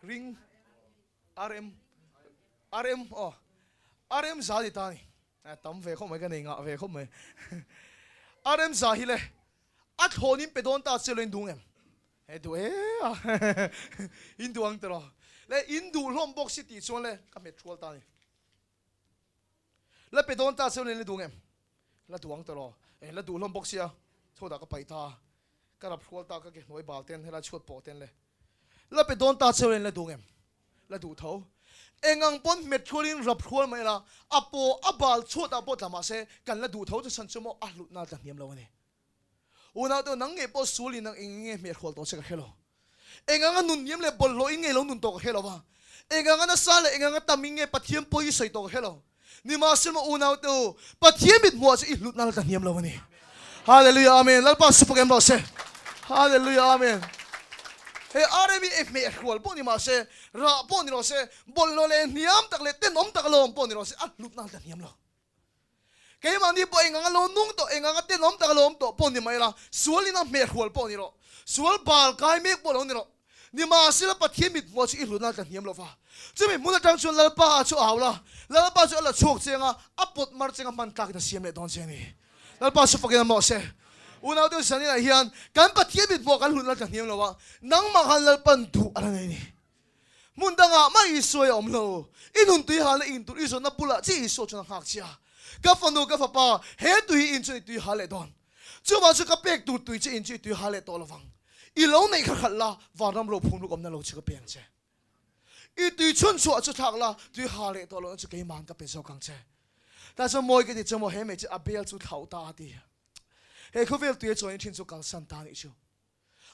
Speaker 1: ring rm oh rm za di ta ni tam ve khom mai ka nei nga ve khom mai rm za hi le at honin pedon ta chelen dung em he du in duang tro le indu lombok city chuan le ka metro ta ni le pedon ta chelen le dungem la duang tro la du lombok sia thoda ka pai ta ka rap khol ta ka ke noi bal ten hela chot po ten le la pedon ta chelen le dungem la du tho engang pon metrolin rap khol mai la apo abal chot apo tama se kan la du tho chu san chumo a lut na ta niam lo ni una to nang nge po suli nang inge me khol to se ka hello engang nun niam le bol lo inge lo nun to ka hello ba engang na sale engang taminge pathiam poi soi to ka hello ni ma sil mo una to pathiam mit mo se lut na ta niam lo ni hallelujah amen lal pa su pagem lo se hallelujah amen he aremi if me khol po ni ma se ra po ni lo se bol lo le niam tak le tenom tak lo po ni lo se lut na ta niam lo kaya mandi po engang lo nung to engang tenom tak lo to po ni mai la suali na me khol po ni lo sual bal kai mek po lo ni lo ni ma sila pathiam mit mo chi lut na ta niam lo fa chumi mun tang chun lal pa chu awla lal pa chu ala chok chenga apot mar chenga man tak da siam le don chen ni lal pa su fagen mo se una do sani na hian kan pathiam mit mo kan lut na ta niam lo wa nang ma han lal pan du ala nei ni mun danga mai soi om lo inun tui hal in tu iso na pula chi so chuna hak chia ka fanu ka fa pa he tu hi in chu tu hale don chu ma chu ka pek tu tu chi in chu tu hale to lovang i lo nei kha khala varam ro phum lu kom na lo chu ka peng che i tu chun chu chu thak la tu hale to lo chu ke man ka pe so kang che ta so moi ke ti chu mo he me chu abel chu thau ta ti he ko vel tu e choin thin chu kal san ta ni chu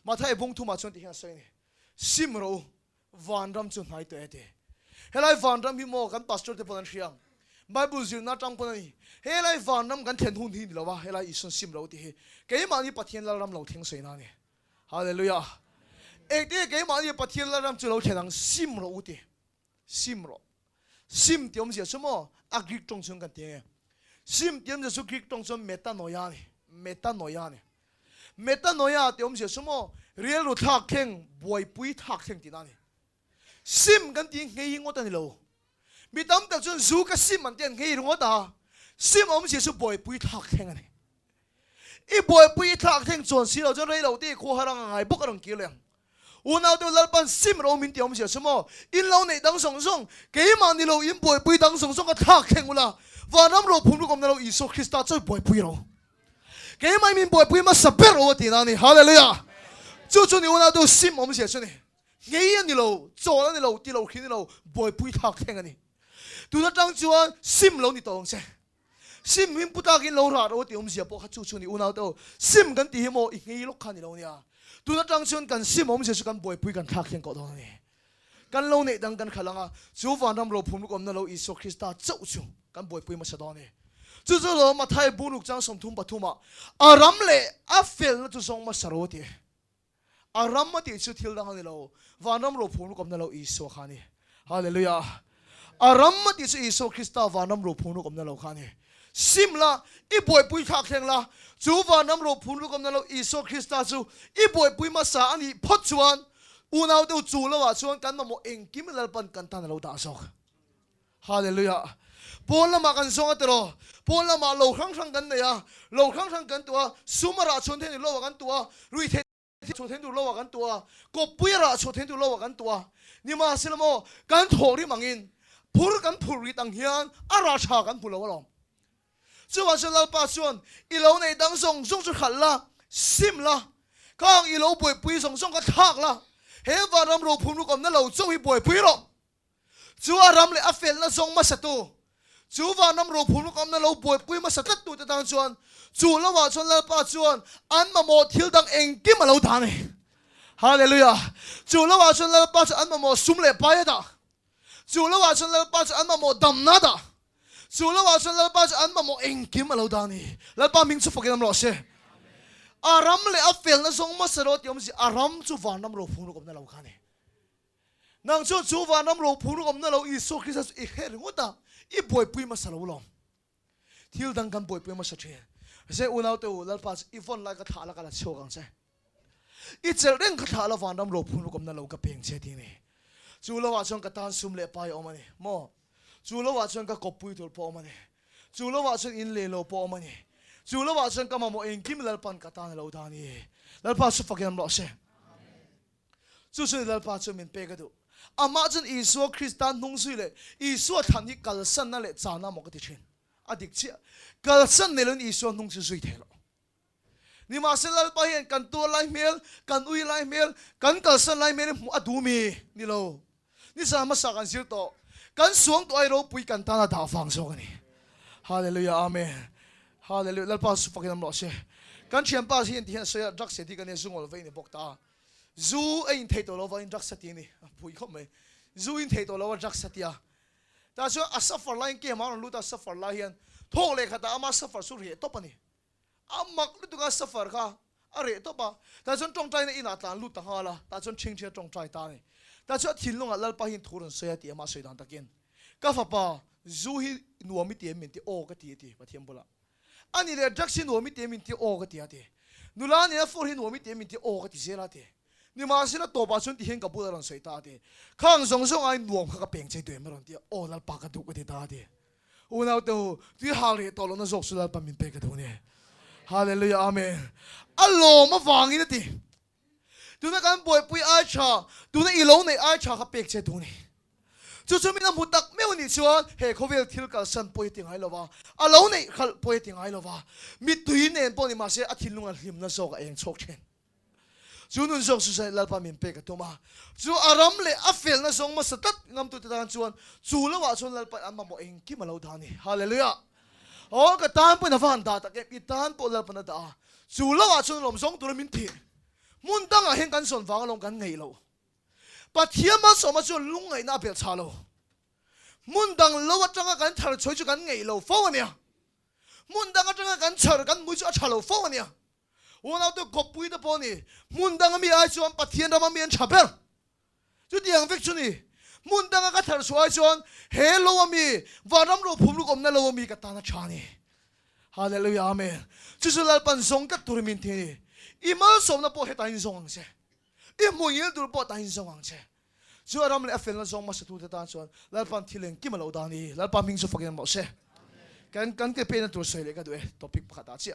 Speaker 1: ma thai bung thu ma chon ti ha soi ni sim ro vanram chu nai to ete helai vanram hi mo kan pastor te pon thiam Bible zil na tang pon ni helai vanram kan then hun hi lo wa helai ison sim ro ti he ke ma ni pathian la ram lo theng sei na ni hallelujah ek te ke ma ni pathian la ram chu lo thenang sim ro ti sim ro sim tiom sia sumo agrik tong chung kan te sim tiom je su grik tong chung metanoia ni metanoia tiom sia sumo real ro thak theng boy pui thak theng ti na ni sim kan ti ngei ngot ani lo mi tam ta chun zu ka sim man ten ngei ro ta sim om sia su boy pui thak theng ani i boy pui thak theng chon si lo chon rei lo ti kho harang ngai bok rang ki leng una do lalpan sim ro min ti om sia sumo in lo nei dang song song ke ma ni lo in boy pui dang song song ka thak theng ula vanam ro phum lu kom na lo iso krista choi boy pui ro ke mai min boy pui ma saper ro ti na ni hallelujah chu chu ni una do sim om sia chu ni ngei ni lo zo la ni lo ti lo khin ni lo boy pui thak theng ani tu na tang chuan sim lo ni tong se sim min puta kin lo ra ro ti om sia po kha chu chu ni una do sim kan ti mo i ngei lo khan ni lo nia tu na tang chuan kan sim om sia su kan boy pui kan thak theng ko do ni kan lo nei dang kan khalanga chu vanam ro phum lu kom na lo iso krista chau chu kan boy pui ma sa do ni chu chu lo ma thai bu luk chang som thum pathuma aram le a fel na chu song ma saroti aram ma ti chu thil dang ni lo vanam ro phum lu kom na lo iso khani hallelujah aram ma ti chu iso krista vanam ro phum lu kom na lo khani simla i boy pui thak theng la chu wa nam ro phun lu kom na lo iso Krista chu i boy pui ma sa ani phot chuan unau tu chu lo wa chuan kan ma mo eng kim lal pan kan tan lo da sok hallelujah pon lama kan song atero pon lama lo khang khang kan ya lo khang khang kan tua sumara chon the lo kan tua rui the chon the tu lo kan tua ko pui ra chon the tu lo kan tua ni ma silamo kan thori mangin phur kan phuri tang hian ara cha kan phulo lo chu wa sel pa chuan i lo nei dang song song chu khalla sim la kang i lo pui pui song song ka thak la he wa ram ro phun lu kom na lo chu hi pui pui ro chu aram le afel na song ma satu chu wa nam ro phun lu kom na lo pui pui ma satat tu ta dang chuan chu lo wa chuan la pa chuan an ma mo thil dang eng ki ma lo da ni hallelujah chu lo wa chuan la pa chuan an ma mo sum le pa ya da chu lo wa chuan la pa chuan an ma mo dam na da chu lo wa chuan la pa chuan an ma mo eng ki ma lo da ni la pa ming chu fokin am lo se aram le afel na song ma saro tiom si aram chu wa nam ro phun lu kom na lo kha ni nang chu wa nam ro phun lu kom na lo iso Christus i her ngota i boy pui ma salo lo thil dang kan boy pui ma sa the se unau te lal pas i phone la ka tha la ka la chho gang se i chel reng ka tha la van dam ro phun kom na lo ka peng che ti ni chu lo wa chong ka tan sum le pai o mani mo chu lo wa chong ka kopui tul po mani chu lo wa chong in le lo po mani chu lo wa chong ka ma mo en kim lal pan ka tan lo da ni lal pas su fakam lo se chu su lal pas chu min pe ka du ama chen iso Kristan nung sui le iso than hi kal san na le cha na mo ka ti chen adik chi kal san ne lon iso nung sui sui thelo ni ma se lal pa hian kan to lai mel kan ui lai mel kan kal san lai mel mu adu mi ni lo ni sa ma sa kan sil to kan suang to ai ro pui kan ta na da fang so ni hallelujah amen hallelujah lal pa su fakin am lo se kan chiam pa hian ti hian se rak se ti kan ne sungol ve ni bok ta zu ein thei to lo va in rak sati ni pui khom mai zu in thei to lo rak satia ta so a suffer line ke ma lu ta suffer la hian thok le khata ama suffer su re to pani amak lu tu ka suffer kha are to pa ta chon tong trai na ina tan lu ta hala ta chon ching che tong trai ta ni ta cho thil lunga lal pa hin thurun se ti ama soidan takin ka fa pa zu hi nuami ti min ti o ka ti ti pathiam bola ani le jaksin nuami ti min ti o ka ti ati nulani na for hi nuami ti min ti o ka ti zela ti ni ma sila to ba chun ti hen ka bu ran sei ta ti khang song song ai nuam kha ka peng chei tu ma ron ti o lal pa ka du ka ti ta ti unau to ti ha le to lo na zok su lal pa min pe ka du ni hallelujah amen allo ma wang in ti tu na kan boy pui ai cha tu na ilo nei ai cha ka pek che tu ni chu chu mi na mu tak me ni chuan he khovel thil kal san poi ting ai lo wa alo nei khal poi ting ai lo wa mi tui nen po ni ma se a thil lunga hlim na so ka eng chok chen chu nun sok su sai lal pa min pe ka to ma chu aram le afel na song ma satat ngam tu ta chuan chu lo wa chuan lal pa amma mo eng ki ma lo da ni hallelujah o ka tan po na van da ta ke pi tan po lal pa na da chu lo wa chuan lom song tu min thi mun dang a hen kan son wang long kan ngei lo pathiam ma so ma chu lung ngai na bel cha lo mun dang lo wa changa kan thar choi chu kan ngei lo fo nia mun dang a changa kan char kan mu chu a cha lo fo nia unau tu kopui da po ni mun dang mi ai chuan pathian ram mi an chapel chu diang vek chu ni mun dang ka thar suai chuan he lo mi varam ro phum lu kom na lo mi ka ta na cha ni hallelujah amen chu su lal pan song ka tur min thi ni imal som na po he ta in song ang se i mo yel dur po ta in song ang se chu ram le afel na song ma sa tu ta chuan lal pan thileng ki ma lo da ni lal pa ming su fakin mo se kan ke pe na tur sei le ka du e topic pakha ta chi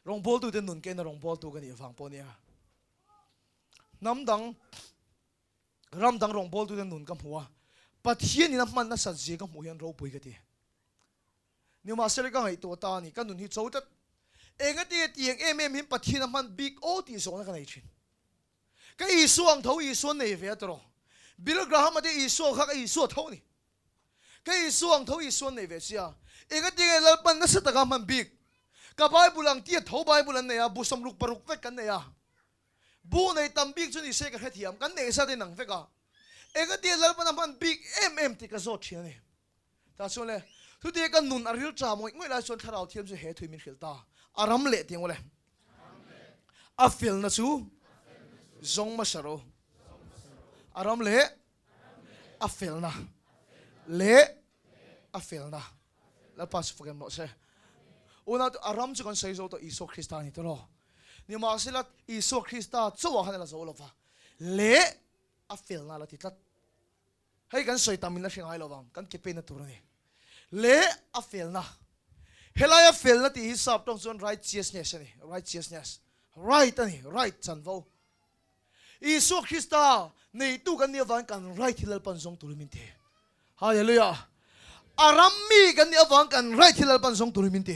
Speaker 1: rong bol tu den nun ke na rong bol tu kan i phang po nia nam dang ram dang rong bol tu den nun kam huwa pathian ni na man na sa je kam hu hian ro pui ka ti ni ma sel ka ngai to ta ni kan nun hi choutat enga ti tieng em him pathian na man big o ti so na ka nei chin ka i suang tho i suan nei ve tro bil graham ade i so kha ka i so tho ni ka i suang tho i suan nei ve sia enga ti lal pan na sa ta ka man big ka Bible ang tiya tho Bible an neya busam luk paruk vek kan neya bu nei tam big chuni se ka hethiam kan nei sa de nang veka ega ti lal pan man big ti ka zo thia ni ta so le tu te kan nun aril cha moi ngoi la son tharau thiam se he thui min khil ta aram le tiang ole a fil na chu zong ma saro aram le a fil na le a fil na แล้วปัสฟุกยังโนเซ่อุณาอารมณ์จุกันใส่โซตัวอิสุคริสตานี่ตัวนี่มาสิละอิสุคริสตาจั่วหันละโซโลฟาเละอัฟเฟลน่าละติดละให้กันใส่ตามินละเชียงไฮ้ระวังกันเก็บเป็นตัวนี้เละอัฟเฟลนะเฮลายอัฟเฟลนะที่ฮิสับตรงส่วน righteousness นี่ righteousness right นี่ right จันโวอิสุคริสตาในตู้กันเนี่ยวันกัน right ที่เราปันส่งตัวมินเทฮาเลลูยาอารัมมีกันเนี่ยวันกัน right ที่เราปันส่งตัวมินเท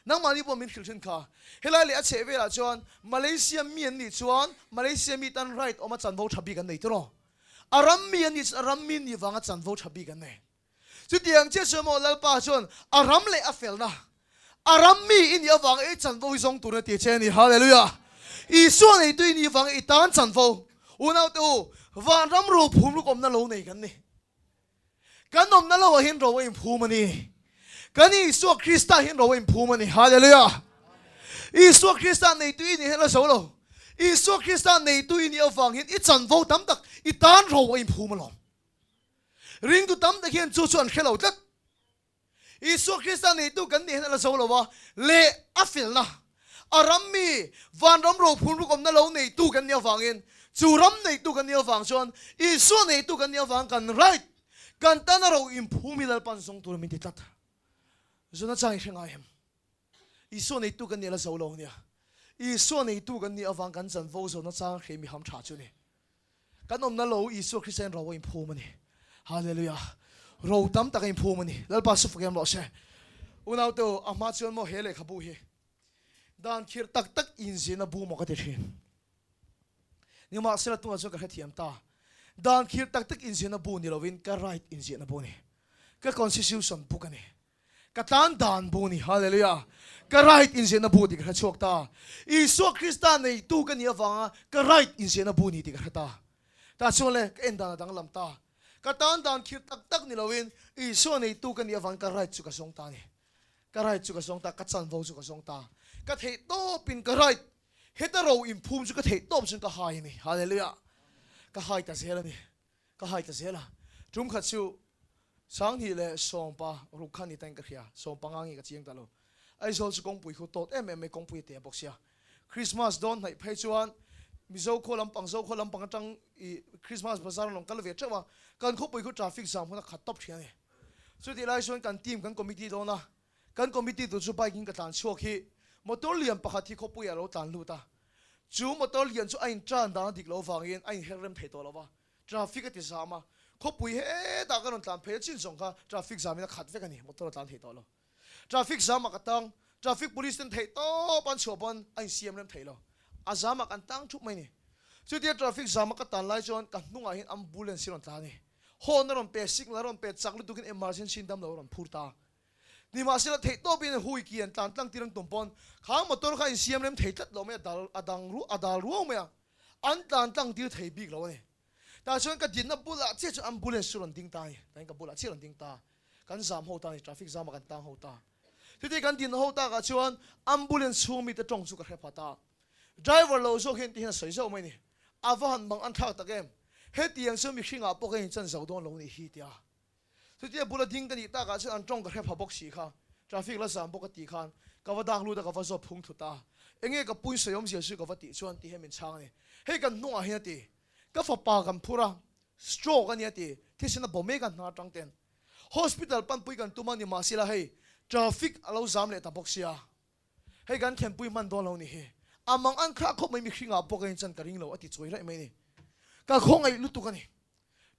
Speaker 1: นังมานี่ผมมีคิดเช่นข้าเฮลายเลยอาเชเวลาจวนมาเลเซียมีอันนี้จวนมาเลเซียมีตัน right ออกมาจันโวชับบีกันในตัวอารัมมีอันนี้อารัมมีนี่วังจันโวชับบีกันในสุดที่ยังเชื่อสมอลป้าจวนอารัมเลยอัฟเฟลนะอารัมมีอินยาวังไอจันโวส่งตัวเนี่ยเจนี่ฮาเลลูยาอีส่วนไอตัวนี้วังไอตานจันโวอุณาตัววันรำรูภูมิลูกอมนั่นโลนี่กันนี่กันอมนั่นโลเห็นเราเองภูมินี่กันนี่ส่วนคริสต์เห็นเราเองภูมินี่ฮาเลลูยาอีส่วนคริสต์ในตัวนี้เห็นเราโซโลอีส่วนคริสต์ในตัวนี้เอาฟังเห็นอีจันโวตั้มตักอีตานเราเองภูมิลงริงตัวตั้มตักเห็นจู่ๆอันเข้าเราจัดอีส่วนคริสต์ในตัวกันนี่เห็นเราโซโลว่าเละอัฟเฟลนะอารัมมีวันรำรูภูมิลูกอมนั่นโลในตัวกันนี่ฟังเห็นจูรัมในตู้กันเนี่ยฟังชวนอีส่วนในตู้กันเนี่ยฟังกันไรกันตั้งเราอิมพูมิลปันส่งตัวมินติตัดส่วนนั้นใจเชื่อไงเห็นอีส่วนในตู้กันเนี่ยละสาวลงเนี่ยอีส่วนในตู้กันเนี่ยฟังกันจันโฟส่วนนั้นใจเห็นมีคำชาจุนี่กันอมนั่นเราอีส่วนคริสเตียนเราอิมพูมันนี่ฮาเลลูยาเราตั้มตะกิมพูมันนี่แล้วปัสสุฟกันหมดใช่อุณาตัวอามาชวนโมเฮเลขบุเฮด้านขีดตักตักอินเซนบูมอกระเทียนนี่มาสิละตัวจุกกระเทียมตาด้านขีดตักตักอินเสียนบูนี่เราวินก็ไรท์อินเสียนบูนี่ก็คอนซิสิวสันบุกันนี่ก็ตานด่านบูนี่ฮาเลลูยาก็ไรท์อินเสียนบูที่กระชกตาอีสุคริสต์ในตู้กันนี่ฟังก็ไรท์อินเสียนบูนี่ที่กระตาแต่ส่วนเลยก็เอ็นดานดังลำตาก็ตานด่านขีดตักตักนี่เราวินอีส่วนในตู้กันนี่ฟังก็ไรท์จุกกระสงตานี่ก็ไรท์จุกกระสงตาก็จันโวจุกกระสงตาก็เทโตปินก็ไรท์เฮตเราอิมพูมจุกเทตบจุกหายนี่ฮาเลลูยาก็หายแต่เสียละนี่ก็หายแต่เสียละจุ่มขัดชิวสังฮีเลส่งปะรุกขันนี่แต่งกระเทียส่งปังงังอีกเจียงตลอดไอ้โซลสกงปุยขุดโตดไม่กงปุยเตียบอกเสียคริสต์มาสโดนให้เพจวนมิโซโคลัมปังโซโคลัมปังจังคริสต์มาสภาษาลงกันเลยเจ้าว่าการคุบปุยขุดทราฟิกสามคนขัดตบเทียนี่สุดที่ไล่ส่วนการทีมกันคอมมิตี้โดนนะกันคอมมิตี้ตัวจุไปกินกระตานชั่วขี้มอเตอร์เลียนปะขัดที่คุบปุยเราตานลูตาจูมอเตอร์เลียนจูไอ้จานดานดิกเราฟังเองไอ้เฮเรมเทตัวเราว่าทราฟิกที่สามาเขาปุยเฮตากันนตามเพจชินส่งค่ะทราฟิกสามีนักขัดเวกันนี่มอเตอร์ตานเทตัวเราทราฟิกสามากันตั้งทราฟิก police นั่นเทตัวปันชัวปันไอ้เสียมเรมเทเราอาสามากันตั้งชุบไหมนี่สุดที่ทราฟิกสามากันตันไล่จนกันนุ่งไอ้อัมบูเลนสิรอนตานี่ฮอนนรอนเป็ดซิกนรอนเป็ดจักรลุตุกินemergencyดำเรารอนพูดตานี่มาสิละเทตัวเป็นหุยเกียนตันตั้งตีรังตุ่มปนข้างมอเตอร์ข้าอินเสียมเรมเทตัดเราไม่อดังรู้ไหมอ่ะอันตันตั้งตีเทบิกเราเนี่ยแต่ส่วนกับดินนับบุหรี่เจ้าจะอัมบูเลนสุรันติงตายแต่กับบุหรี่เชื่อรันติงตากันสามหัวตาในทราฟิกสามกันตั้งหัวตาที่ที่กันดินหัวตากับชวนอัมบูเลนสูงมีแต่จงสุกเหตุตาไดรเวอร์เราโซ่เห็นที่เห็นสวยเจ้าไหมนี่อาฟ้าหันบางอันทักตะเกมเฮตียังซึ่งมีชิงอาปกเห็นจันเสาโดนลงนี่ฮีเดียที่ที่บุหรี่ดิ้งกันอีตากับชวนอันจงกับเหตุบกสีค่ะทราฟิกละสามปกติขันกับว่าดังรู้แต่กับว่าจบพุ่งถุตาเองกับปุ้ยสยมเสียชื่อกับว่าติชวนที่ให้มันช่างนี่ให้กันนัวเฮียตีกับว่าปากันพูระสโตรกันเฮียตีที่ฉันบอกไม่กันนาจังเต็นฮอสพิทอลปันปุ้ยกันตัวมันนี่มาสิละให้ทราฟิกเราจำเลยแต่บอกเสียให้กันแข่งปุ้ยมันโดนเรานี่อามังอันคราคบไม่มีขิงอาปกเองจันกระดิ่งเราอติช่วยได้ไหมนี่กับข้องไอ้ลุตุกันนี่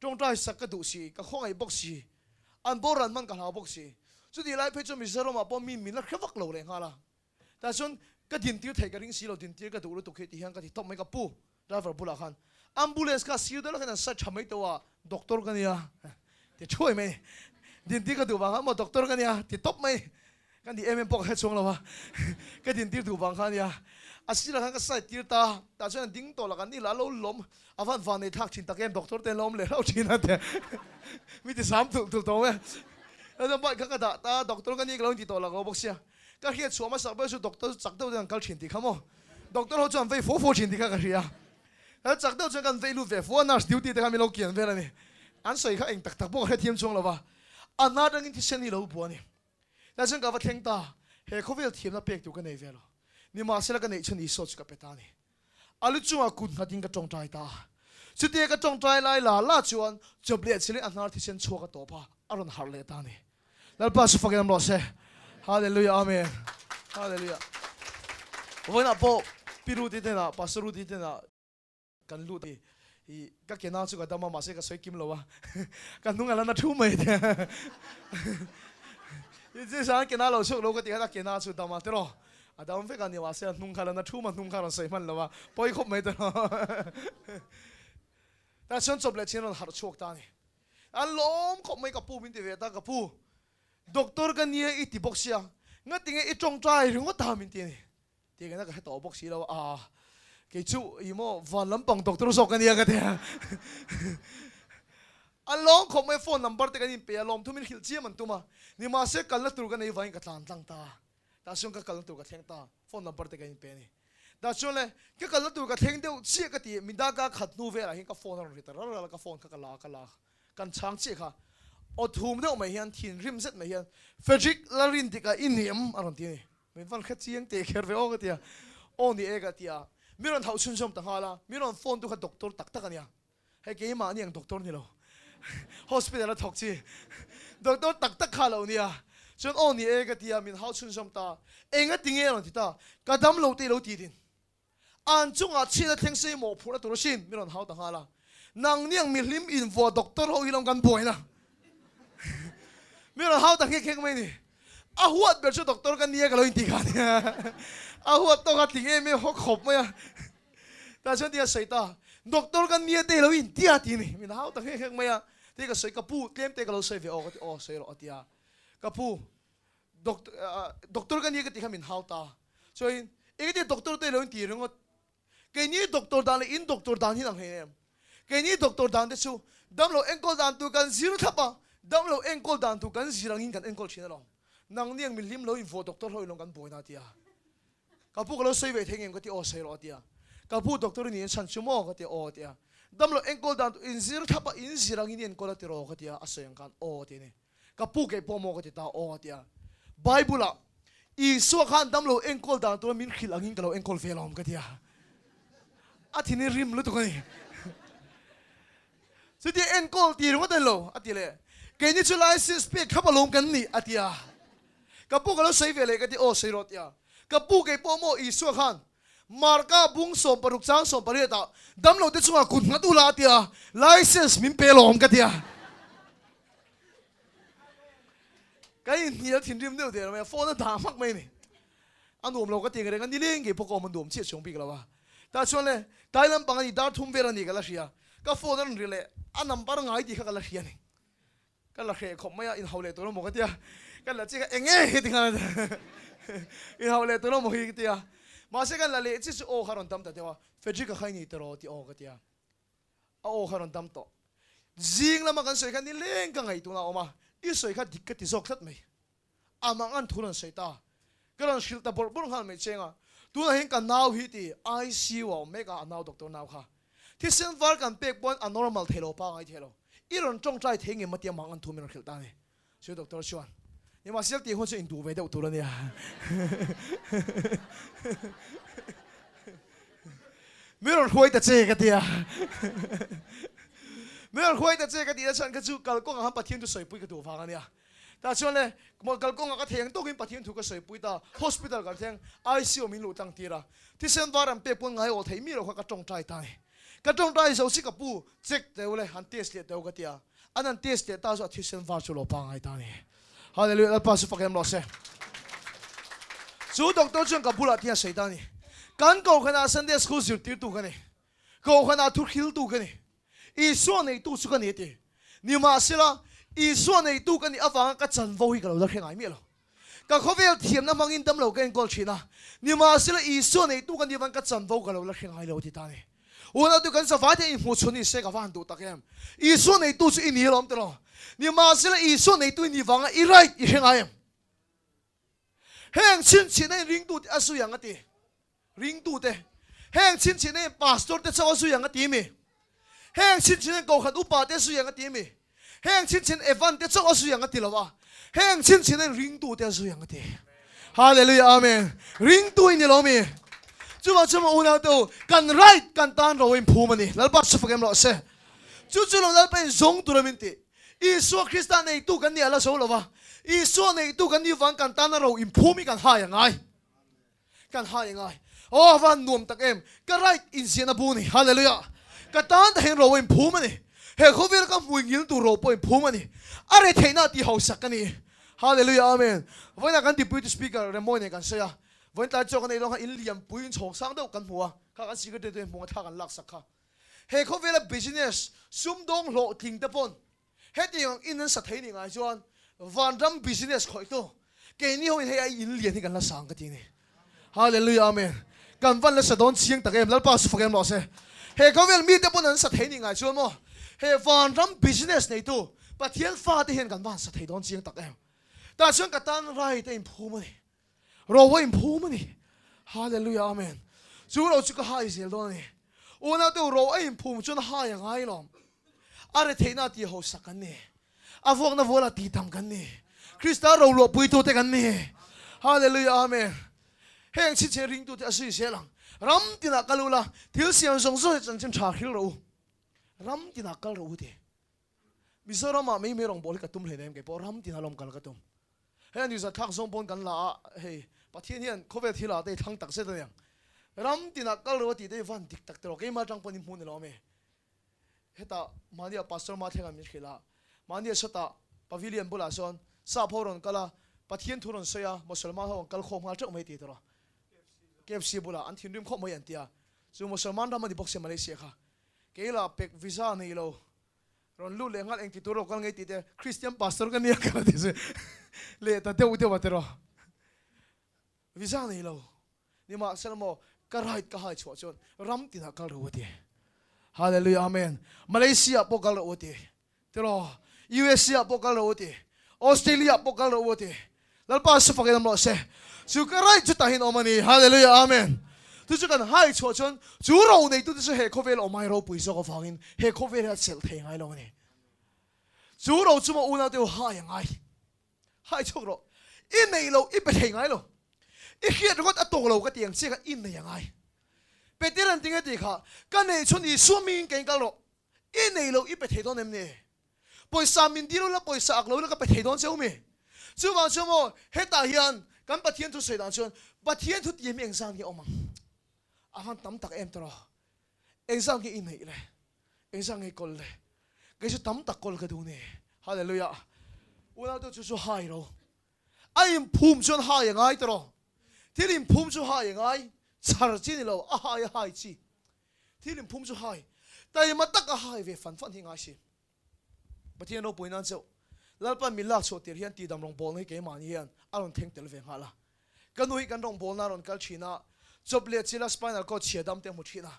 Speaker 1: จงใจสักกระดูสีกับข้องไอ้บอกสีอันโบราณมันกับเราบอกสีสุดที่ไล่เพจมิสร์มาปอมีนักขับวักเราเลยฮะล่ะแต่ส่วนก็ดินที่ไทยก็ริงสีเราดินที่ก็ดูรถตุกที่ยังก็ที่ท็อปไม่กับปูดราฟบุลาคันอัมบูเลนส์ก็สีตัวละกันสัตว์ทำไมตัวด็อกเตอร์กันเนี่ยที่ช่วยไหมดินที่ก็ดูบางครั้งมาด็อกเตอร์กันเนี่ยที่ท็อปไหมกันที่ปอกให้ช่วงเราวะก็ดินที่ดูบางครั้งเนี่ยอาศัยละกันก็ใส่ตีตาแต่ส่วนดิ้งตัวละกันนี่ละเราล้มอาฟันในทักชินตะเกมด็อกเตอร์เต็มล้มเลยเราชินนั่นแต่มีแต่สามถูกตรงไหมแล้วจะไปข้างกระดาษตาด็อกเตอร์กันนี่เราติดต่อเราก็บอกเสียก็เฮียชัวมาสักเบอร์สุดด็อกเตอร์จักเต้าจะกันชินที่เขาโม่ด็อกเตอร์เขาจะไปฟูชินที่เขากันเรียแล้วจักเต้าจะกันไปลู่ฟูน่าสติวตีแต่เขาไม่เราเกี่ยนเวลานี่อันใส่เขาเองตักพวกให้เทียมช่วงเราว่าอันนั้นเรื่องที่เส้นนี่เราบัวนี่ แล้วฉันก็ว่าเทงตาเฮเขาเวลทีมน่ะเปียกตัวกันในเวลนี่มาเสร็จกันในฉันอีสดกับเปตานี่อาลุจุงอากุนหัดยิงกระจงใจตาสุดที่กระจงใจไล่ลาจวนจบเลียดสิลิอันนั้นที่ฉันชัวกับตัวป้าอารมณ์ฮาร์เลตานี่แล้วป้าสุฟังกันรอเซ่ฮาเลลูยาอาเมนฮาเลลูยาวันนั้นพอพิรุดิเตนะปัสรุดิเตนะกันลุดีก็เกี่ยน่าสุดกับดามาเสกสวยกิมเลยวะกันนุ่งอะไรน่าทุ่มเลยเนี่ยที่ฉันเกี่ยน่าเราชุกเราก็ตีกันเกี่ยน่าสุดดามาเตลอดามเฟกันเนี่ยว่าเสียนุ่งอะไรน่าทุ่มนุ่งอะไรสวยมันเลยวะปล่อยคบไม่เตลอแต่ฉันจบเลยฉันหัดโชคตานี่อันล้มคบไม่กับผู้มินติเวตากับผู้ด็อกเตอร์กันเนี่ยอีติบอกเสียงั้นติงไอ้จงใจหรือว่าตามินตินี่ติงนั่นก็ให้ต่อบอกเสียแล้วกิจูอีโมวันลำปองด็อกเตอร์สกันเนี่ยกันเนี่ยอันล้มคบไม่โฟนนัมเบอร์ติกันนี่เปียล้มทุ่มินหิลเจียมันตัวมานี่มาเสกกันแล้วตัวกันในวันกันตางตาแต่ช่วงกันแล้วตัวกันแทงตาโฟนนัมเบอร์ติกันนี่เปียนี่แต่ช่วงเลยกันแล้วตัวกันแทงเดียวเชี่ยกันตีมิดากันขัดนูเวลาเห็นกับโฟนเราแต่เรากับโฟนกันลากันช้างเชี่ยค่ะอดทุ่มเดียวไม่เห็นทินริมเซ็ตไม่เห็นเฟรดริกลารินติกาอินเนียมอะไรที่นี่ไม่ฟังแค่เสียงเตะแค่เวอกันที่โอ้นี่เองกันที่มี人頭穿上等下啦，มี人 phone 到個 doctor 特得嘅呀，係幾萬人 doctor 你咯 ，hospital 啦托住 ，doctor 特得卡路你啊，所以哦你誒個啲啊面頭穿上打，誒一定嘢咯啲打，個膽老地啲，按中啊錢啊聽死冇鋪啦到咗先，มี人好等下啦，能量面臉 info doctor 好伊諗緊背啦，มี人好等佢傾咩呢？啊หัวเบิดช่วย doctor กันเนี่ยกันเลยดีกันเนี่ยหัวตัวกันถึงไม่หกขบไหมอ่ะแต่ฉันที่จะใส่ตา doctor กันเนี่ยเดี๋ยวเราอินเดียทีนี่มีน้าตั้งให้ไหมอ่ะที่ก็ใส่กระปูเตรียมเตะกันเราใส่ไปออกก็ใส่เราเดียกระปู doctor กันเนี่ยก็ที่เขามีน้าตา所以一個啲 doctor 對เราอินดีเรื่องก็แกนี่ doctor ด่านเลยอิน doctor ด่านที่หลังเห็นแกนี่ doctor ด่านที่สู้ดำเราเอ็งก็ด่านตัวกันสิรุทับอ่ะดำเราเอ็งก็ด่านตัวกันสิรังอินกันเอ็งก็ชินเรานางเนี่ยมีลิมเราอินโฟด็อกเตอร์เขาลงกันบ่อยนาทีอ่ะกับพวกเราใช้เวทเองก็ที่ใช้รอดีอ่ะกับพวกด็อกเตอร์นี่ฉันชั่วโมงก็ที่ดีอ่ะดำเราเอ็งก็ดันอินซิร์ทับอินซิรังอินเอ็งก็ละที่รอก็ที่อาศัยกันดีนี่กับพวกไอ้พ่อโมก็ที่ตาดีอ่ะไบเบิลอ่ะอีสัวขันดำเราเอ็งก็ดันตัวมินขิลังอินกับเราเอ็งก็เฟลอมก็ที่อ่ะที่นี่ริมรู้ตัวนี้สุดที่เอ็งก็ตีรู้ว่าแต่เราที่เลยแกนี่จะไล่ซิสเปียขับลงกันนี่ที่อ่ะกับพวกเราใช้เวลาก็ที่ใช้รถยากับพวกไอ้พ่อโมอีสัวขันมาร์ก้าบุ้งสมปรุกจ้างสมปริยตาดำเราที่ช่วยคุณงัดอุลาที่ไลเซนส์มินเปลอมกันที่ก็ยิ่งเหี้ยทิ้งริมเดียวเดียวไม่โฟนด่ามากไหมนี่อันนู้นเราก็ตีกันเลยกันนี่เลี้ยงกี่พวกมันดูมเชี่ยชงปีกันแล้ววะแต่ช่วงเลยไทยลำปังนี่ดาร์ทุ่มเวลานี่กันละเชียก็โฟนนั่นเรื่องอันนั้นปาร์ง่ายดีกันละเชียนี่กันละเชียขบไม่อินเฮาเลตัวเราหมดกันที่กันละจีกันเองที่กันอินเฮาเลตัวเราหมดกันที่มาเสกันละเลยที่สุดโอ้ฮารันดัมแต่ว่าเฟรดริกก็ให้นี่ตลอดที่โอ้กันที่โอ้ฮารันดัมต่อจริงแล้วมันกันสวยกันนี่เล่นกันไงตัวน่ะออกมาอีสวยกันดิกติซอกสัดไหมอามังอันทุนสวยตาก็ลังชิลตาบอลบุ้งหันไม่เจงอ่ะตัวนั้นเห็นกันนาวฮิตไอซีวไม่กันนาวด็อกเตอร์นาวค่ะที่เส้นฟ้ากันเป๊กบอลอันนอร์มัลเทโลป้าไอเทโลอีรอนจงใจเทงเงินมาเตียมังอันทุนไม่รอดขิลตาเนี่ยช่วยด็อกเตอร์ชวนนี่มาเสียตีคนช่วยอินดูไปเดี๋ยวตัวเนี่ยไม่รอดคุยแต่เจกันเดียไม่รอดคุยแต่เจกันเดียฉันก็จู่กัลก้งหันปะเทียนตัวสวยปุยกับตัวฟังกันเนี่ยแต่ชวนเลยมอกัลก้งก็เทียงตัวกินปะเทียนถูกก็สวยปุยตา hospital กันเทียง ICU มีลูกตั้งทีละที่เส้นฟ้ามันเป๊กบอลไงโอ้เทียมีเราก็จงใจตายก็จงใจเจ้าสิกับปูเจ็กเดี๋ยวเลยหันเทสเดี๋ยวกันเดียอันนั้นเทสเดี๋ยวตาสุดที่เส้นฟ้าชุลปังไงตานี่ฮาเลลูยาพระสุฟักยังรอเสจู่ด็อกเตอร์จงกับผู้ละที่ใส่ตานี่กันก็ขนาด Sunday School สิตีตัวกันนี่ก็ขนาดทุกฮิลตัวกันนี่อีส่วนในตัวสุกันนี่ตีนี่มาสิละอีส่วนในตัวกันนี่อาฟังก็จันโวฮิกันเราเรื่องไงมีหรอก็เขาเวลเทียมน้ำมังอินดำเราเก่งกอลชีนะนี่มาสิละอีส่วนในตัวกันนี่มันก็จันโวกันเราเรื่องไงเราที่ตานี่วันนั้นตัวกันสบายที่อินหัวชนนี่เสกฟันตัวตะแกมอีส่วนในตัวสุอินนี่ล้อมตลอดนี่มาสิละอีส่วนในตัวนี่ฟังอีไรอีเรื่องไงแห่งชิ้นชิ้นในริงตูอาสุยังตีริงตูเตแห่งชิ้นชิ้นในพาสตอร์เตเจ้าสุยังตีมีแห่งชิ้นชิ้นในกองขันอุปาเตสุยังตีมีแห่งชิ้นชิ้นเอวันเตเจ้าสุยังตีละวะ heng chin chin ring tu te su yang te hallelujah amen ring tu in lo mi chuma una to kan right kan tan ro in phu mani lal pa su fagem lo se chu lo lal pa zong tu min ti isu Christian nei tu kan ni ala so lo wa isu nei tu kan ni van kan tan ro in phu mi kan ha yang ai kan ha yang ai oh van nuam tak em ka right in sian abu ni hallelujah ka tan ta hen ro in phu mani he khover ka muingil tu ro po in phu mani are theina ti ho sakani hallelujah amen voi na kan deputy speaker remoi ne kan saya voi ta chok nei lo ha in liam puin chok sang do kan hua ka kan siga de mo tha kan lak sakha he khover business sum dong lo thing ta pon he ti in sa thei ni ngai chuan van ram business khoi to ke ni ho he ai in lian ni kan la sang ka ti ni hallelujah amen kan van la sa don chiang ta em lal pa su fogem lo se he khover mi te pon an sa thei ni ngai chuan mo he van ram business nei tu pathian fa te hen kan van sa thei don chiang tak em ta chuan ka tan rai te in phu mani ro wa in phu mani hallelujah amen chu ro chu ka hai zel do ni una tu ro ai in phu chuan ha yang ai lom are theina ti ho sakan ni avok na vola ti tam kan ni krista ro lo pui tu te kan ni hallelujah amen heng chi che ring tu te asui se lang ram tina kalula thil siam song so chan chan tha khil ro ram tina kal ro te Mizo ma me rong bol ka tum le nem ke por ram tina lom kal ka tum hen yu sa thak song pon kan la hey pathian hian khovel thila te thang tak se ta yang ram tina kal ro ti te van dik tak te ro ke ma tang pon mun lo me heta mania pastor ma thega mi khila mania sota pavilion bula son sa phoron kala pathian thuron soya musulman ho kal khom ngal chok mai ti to KFC bula an thin rim khom mai an tia chu musulman ram di boxe malaysia kha keila pek visa nei lo ron lu le ngal eng ti turo kal ngai ti te Christian pastor kan ya ka ti se le ta te u te wa te ro visa nei lo ni ma selmo ka right ka hai chho chon ram ti na kal ro ti hallelujah amen malaysia po kal ro ti te ro USA po kal ro ti Australia po kal ro ti lal pa su fa ke nam lo se su ka right chu ta hin o mani hallelujah amen tu chu kan hai chho chon chu ro nei tu se he khovel o mai ro pui so ko fangin he khovel ha sel thei ngai lo ni chu ro chu ma una te ha yang ai hai chok ro in nei lo i pe thei ngai lo i khiat got atong lo ka tiang che ka in nei yang ai pe te ran ting ti kha ka nei chon i su min ken ka lo i nei lo i pe thei don nem ne poi sa min di lo la poi sa ak lo la ka pe thei don cheu mi chu ma chu mo he ta hian kan pathian thu sei dan chon pathian thu ti mi eng sang ki omang ahan tam tak em tro exam ki in nei le exam ki kol le ke chu tam tak kol ka du ne hallelujah una to chu hai ro ai im phum chon hai ngai tro thilim phum chu hai ngai char chi ni lo a hai chi thilim phum chu hai tai ma tak a hai ve fan hi ngai si pathian no poinan cheu lalpa milak so tir hian ti dam rong bol nei ke man hian alon theng tel ve hala kanui kan rong bol na ron kal china joble chila spinal cord chedam te muthina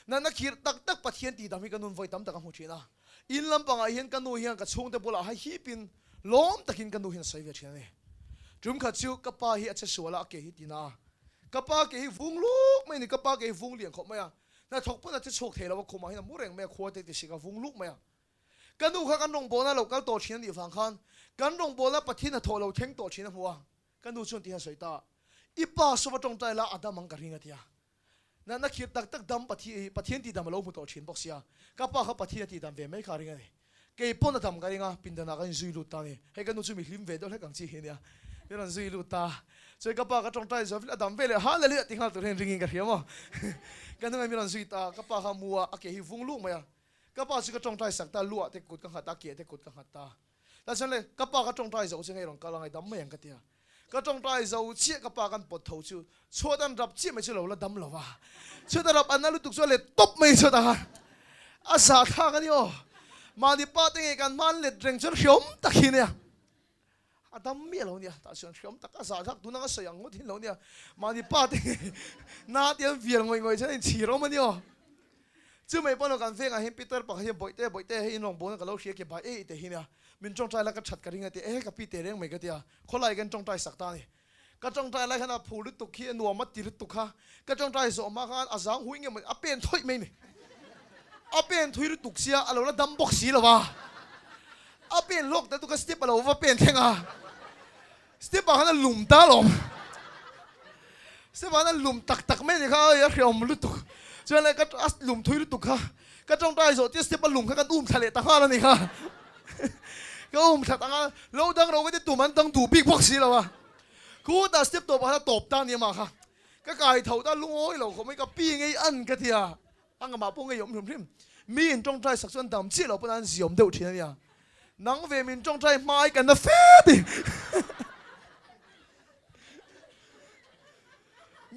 Speaker 1: na khir tak tak pathian ti dami kanun voi tam tak muthina in lampanga hian kanu hian ka chung te bola ha hi pin lom takin kanu hian sai ve thine drum kha chu kapa hi acha suala ke hi tina kapa ke hi vung luk mai ni kapa ke vung liang kho maya na thok pa na chu chok thela wa khoma hian mureng me kho te ti sika vung luk maya kanu kha kan rong bona local to thian di fang khan kan rong bona pathina tholo theng to thina huwa kanu chun ti ha soita ipa so tong tai la adam ang karinga tia na khir tak tak dam pathian ti dam lo mu to thin boxia kapa kha pathian ti dam ve mai kharinga ni ke pon dam karinga pindana kan zui lu ta ni he kan chu mi hlim ve do le kang chi he nia ran zui lu ta so kapa ka tong tai so adam ve le hallelujah tingal to ren ringing ka hiamo kan na mi ran zui ta kapa kha muwa ake hi vung lu maya kapa su ka tong tai sak ta lu te kut ka hata ke te kut ka hata ta san le kapa ka tong tai zo se ngai rong kalangai dam mai ang ka tia ka tong tai zo chi ka pa kan pot tho chu chodan rap chi mai chu lo la dam lo wa chodan rap analu tuk so le top mai chu ta asa tha ka ni o ma di pa te kan man le dreng chu hiom tak hi ne adam mi lo ni ta chuan hiom tak asa thak tu na ka sayang ngot hin lo ni ma di pa te na tian vial ngoi ngoi chen chi ro ma ni o chu mai pon kan fe nga hin peter pa hi boite hin long bon ka lo hria ke ba e te hi ne min chong trai la ka that ka ringa te ka pi te reng mai ka tia kholai kan chong trai sakta ni ka chong trai la khana phul tu khi nu ma tir tu kha ka chong trai zo ma khan azang huing me apen thoi mai ni apen thui ru tuk sia alo la dam box si la wa apen lok ta tu ka step alo wa pen thenga สเตปบ้านนั้นลุ่มตาลมสเตปบ้านนั้นลุ่มตักไม่เนี่ยค่ะอย่าเขียวมันลุตุกส่วนอะไรก็ลุ่มทุยลุตุกค่ะก็จ้องได้สดที่สเตปบ้านลุ่มค่ะกันทะเลตั้งห้าแล้วนี่ค่ะก็ตั้งห้าเราดังเราไม่ได้ตัวมันตั้งถูบิ๊กบ็อกซี่แล้ววะกูแต่สเตปตัวบ้านตบตั้งเนี่ยมาค่ะก็กายเท่าตั้งลุงโอ้ยเราเขาไม่ก็ปีไงอันกะเทียอังกะมาพงไงยมทิมมีนจ้องใจสักส่วนดำที่เราเป็นอันยมเดียวทีนี้นังเวมินจ้องใจไม้กันนะเฟดิ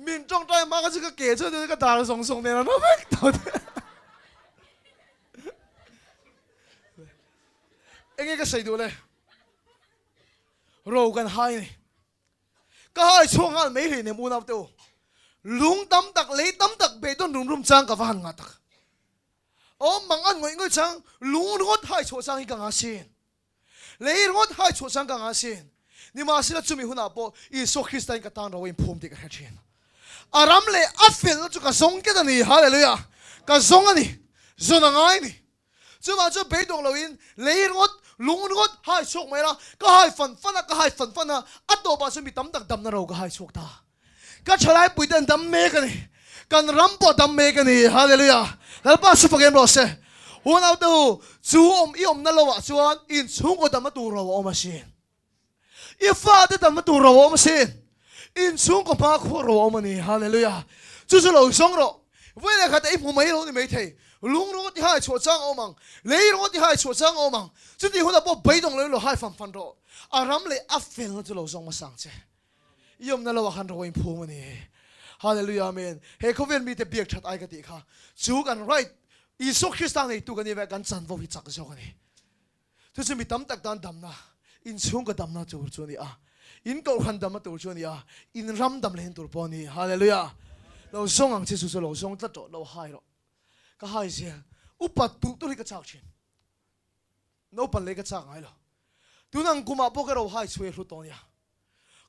Speaker 1: มินจ้องใจมาก็จะก็เก๋ช่วยด้วยก็ตาส่งเนี่ยนะเว้ยตัวเอ็งก็ใส่ดูเลยเรากันให้นี่ก็ให้ช่วงงานไม่เห็นเนี่ยมูนับตัวลุงตั้มตักเลยตั้มตักเบต้นรุมจังกับฟันงาตักโอ้มังอันงอยจังลุงรถให้โชว์จังอีกงาสินเลยรถให้โชว์จังกับงาสินนี่มาสิละจุมีหุ่นอาโปอีโซคริสต์กันตั้งเราเองพุ่มติดกันเช่นอารามเลยอัฟฟิลจุกส่งกันนี่ฮาเลลูยากันส่งอันนี้ส่งยังไงนี่จุมาจุเบต้นเราเองเลยรถลุงรถให้โชคไหมล่ะก็ให้ฟันนะก็ให้ฟันนะอัตโตบาสมีตั้มตักดำนะเราก็ให้โชคตาก็ฉลาดปุยเดินดำเมกันนี่กันรำปอดดำเมกันนี่ฮาเลลูยาแล้วป้าสุภเกมรอเซ่หัวเราดูจูอีนั่นเราว่าจวนอินชุ่งก็ดำมาตัวเราออกมาสิอีฟ้าได้ดำมาตัวเราออกมาสิอินชุ่งก็พาคู่เราออกมานี่ฮาเลลูยาจู่ๆเราส่งเราเวลาขัดไอ้ผมไม่รู้นี่ไม่เท่ลุงรู้ที่ให้ชัวจังเอามังเลยรู้ที่ให้ชัวจังเอามังจุดที่หัวเราบอกไปตรงเลยเราให้ฟันเราอารามเลยอัฟเฟลนั่นจะเราส่งมาสั่งเจ้ยมนั่นเราหันเราเองพูดมันนี่ฮาเลลูยาเมนเฮ้เขาเวียนมีแต่เบียกชัดไอ้กันดีค่ะจูกันไรอีสุคริสต์นี่ตัวกันนี่แบบกันสันววิจักเจ้ากันนี่ทุกสิ่งมีตั้มตักดันดำนะอินชุ่งก็ดำนะตัวชนี่อินก็ขันดำมาตัวชนี่อินรำดำเลยตัวปอนี่ฮาเลลูยาเราส่งอังเชสุเราส่งตัดจเราให้เราก็ให้เสียอุปตุตัวนี้ก็ชักชินโนปันเลยก็ชักไงล่ะตัวนั้นกุมาพวกเราให้ช่วยรู้ตัวเนี่ย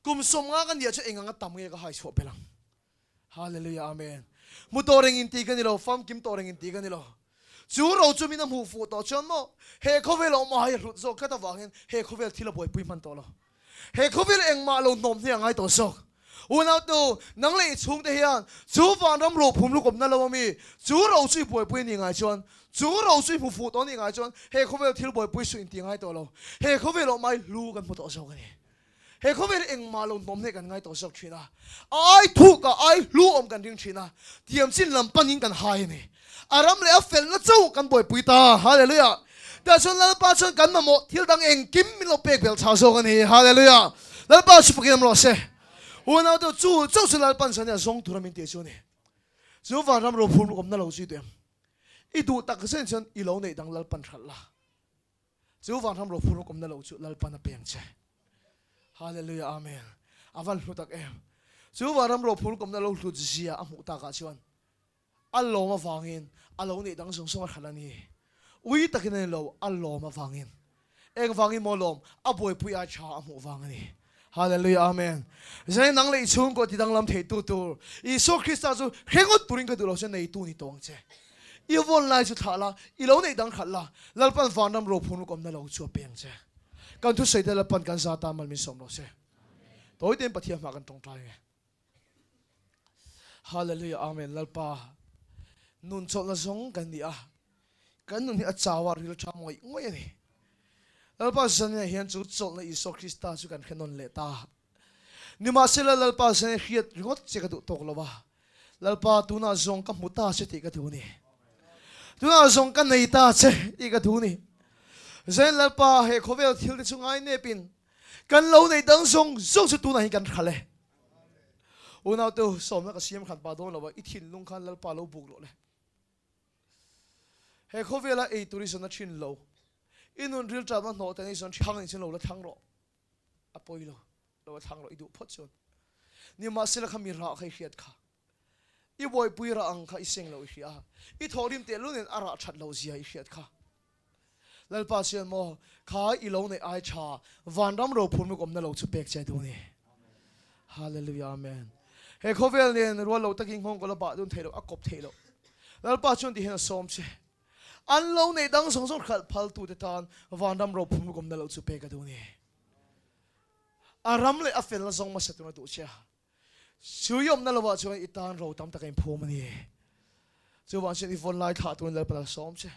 Speaker 1: กุมสมงากันเดียวจะเองงั้นตั้มเงี้ยก็ให้ช่วยไปลังฮาเลลูยาอาเมนมุตโตเริงอินตีกันนี่เราฟังกิมโตเริงอินตีกันนี่เราจู่เราจะมีน้ำหูฟูต่อจนมั้งเฮเขาเวลเรามาให้รู้โซก็ต้องวางเห็นเฮเขาเวลที่เราบ่อยปุยมันต่อเราเฮเขาเวลเองมาเราหนมที่ยังไงต่อโซวันนั้นตัวนังเลยช่วงเดียนจู่ฟังน้ำรูพุ่มลูกกับนั่นเรามีจู่เราช่วยบ่อยปุยนี่ไงจวนจู่เราช่วยหูฟูต่อนี่ไงจวนเฮเขาเวลที่เราบ่อยปุยช่วยที่ยังไงต่อเราเฮเขาเวลเราไม่รู้กันหมดต่อโซกันนี่เฮ้เขาเวลเองมาลงนมเนี่ยกันไงต่อสักทีนะไอ้ทุกข์กับไอ้รู้อมกันจริงๆนะเทียมสิ้นลำปันยิงกันหายนี่อารามเลยเฟลแล้วเจ้ากันบ่อยปุยตาฮาเลลูยาแต่ส่วนแล้วป้าส่วนกันมาหมดที่ดังเองกิมมิโลเปกเบลชาวโซกันนี่ฮาเลลูยาแล้วป้าสุภกินรอเซ่วันนั้นตัวจู่เจ้าส่วนแล้วปันสัญญาส่งตัวมันเดียวนี่จู่ฟังรำรบพูนกับนั่นเราจีเดียมอีดูตักเส้นฉันอีเหล่าในดังแล้วปันขัดละจู่ฟังรำรบพูนกับนั่นเราจู่แล้วปันเปียงเช่ฮาเลลูยาอาเมนอาวันลุตักเอ็มจู่ว่ารำรบพูนกับนั่นเราลุดเสียอามุตากาชวนอัลโลมาฟังอินอัลโลนี่ดังส่งขัดละนี่วิตักนี่เราอัลโลมาฟังอินเองฟังอินมอลมอับวยพุยอาชาอามุฟังนี่ฮาเลลูยาอาเมนฉะนั้นนังเลยช่วงก็ที่ดังลำเทตุตัวอีโซคริสต์จู่เฮงอุดปุริงก็ดูเราเช่นในตัวนี้ตัวงเจอีวันไลจุดหาละอีเหล่านี่ดังขัดละแล้วปันฟังรำรบพูนกับนั่นเราชัวเปียงเจกันทุกสิ่งที่เราปันกันซาตานมันมีสมรสตัวที่เป็นปฏิมากันตรงใจฮาเลลูยาอาเมนลัลปานุนชนละสงกันดีกันนุนที่อาจารย์ริลชามวยงวยนี่ลัลปาสัญญาเห็นจุดชนละอิสุคริสต์สุกันแค่นนเลตานิมาเสละลัลปาสัญญาเขียดริงดเจกันตุตกละวะลัลปาตุน่าสงกับมุตาเสติกันทุนี่ตุน่าสงกันในตาเสติกันทุนี่เซนลัลปาเฮเขาเวลทิลที่สุงไงเนปินกันเราในดังทรงสุดตัวไหนกันขัดเลยอุณเอาตัวสมกับเสียมขันปาโดนเราว่าอิทินลุงขันลัลปาเราบุกเลยเฮเขาเวลไอตัวนี้สนชินเราอินุนริลจับมันโนแต่ในส่วนทั้งในส่วนเราละทั้งเราอภัยเราทั้งเราอิดูพัดชนนี่มาสิละขมีรักให้เขียดค่ะอีบอยปุยระอังค่ะอีเสียงเราอีเขียอีทอริมเตลุนินอาราชัดเราเสียอีเขียดค่ะแล้วป้าเชื่อมว่าข้าอีเหล่าในไอชาวันรำเราพูดมุกอมนั่นเราชุบเบกใจตัวนี้ฮาเลลูยาอาเมนเฮ้เขาเวลเนี่ยรัวเราตะกิ้งห้องก็ระบาดโดนเทโลอักกบเทโลแล้วป้าชวนที่เห็นสมเชอันเราในดังสงขัดพัลตูเตตานวันรำเราพูดมุกอมนั่นเราชุบเบกตัวนี้ aram le afel la zong ma setuna tu chia suyom na lawa chuan itan ro tam takin phum ani chu wan chen I von lai tha tun le pala som che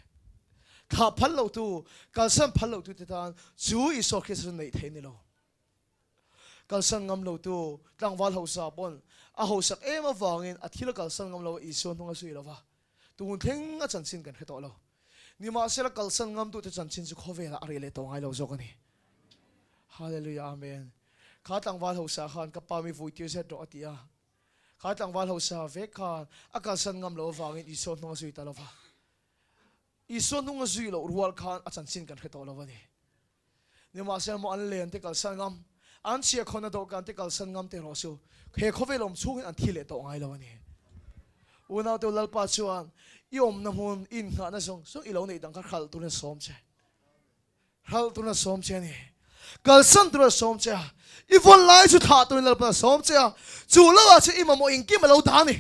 Speaker 1: kha phal lo tu kal san phal lo tu te tan chu I so khis nei the ni lo kal san ngam lo tu tlang wal ho sa bon a ho sak em awangin a thil kal san ngam lo I so nunga sui lo wa tun theng a chan chin kan kheto lo ni ma sela kal san ngam tu te chan chin chu khowela ari le to ngai lo zok ani hallelujah amen khá tlang wal ho sa khan ka pa mi vui tir se do atia khá tlang wal ho sa ve khan a kal san ngam lo wangin I so nunga sui ta lo wa I so nunga sui lo rual khan a chan chin kan kheto lo wa ni ma sela mo an len te kal san ngam an chia khona do kan te kal san ngam te ro su he khovelom chungin an thile to ngai lo ani una to lalpa chuan yom na mun in kha na song so I lo nei dang kha khal tu na som che hal tu na som che ni kal san tu na som che I von lai chu tha tu lalpa som che chu lo wa che I ma mo in ki ma lo da ni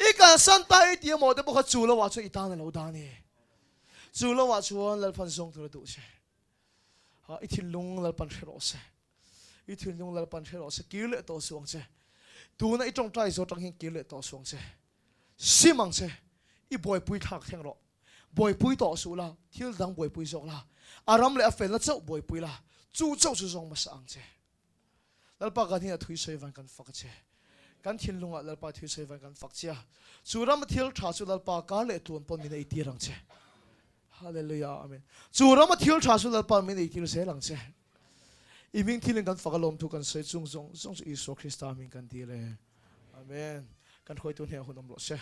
Speaker 1: I kal san ta I ti mo te bo kha chu lo wa chu I ta na lo da ni chu lo wa chuan lalpan song tu tu che ha I thil lung lalpan khro se I thil lung lalpan khro se ki le to suang che tu na I tong trai zo tang hin ki le to suang che simang che I boy pui thak theng ro boy pui to su la thil dang boy pui zok la aram le afel la chau boy pui la chu chau chu zong ma sang che lalpa kan hi a thui sei van kan fak che kan thil lunga lalpa thui sei van kan fak chia chu ram thil tha chu lalpa ka le tuan pon min ei ti rang che hallelujah amen chu ram thil tha chu lalpa min ei ti se lang che I ming thilin kan fakalom tu kan sei chung zong zong Iso Krista min kan ti le amen kan khoi tu ne hunom lo se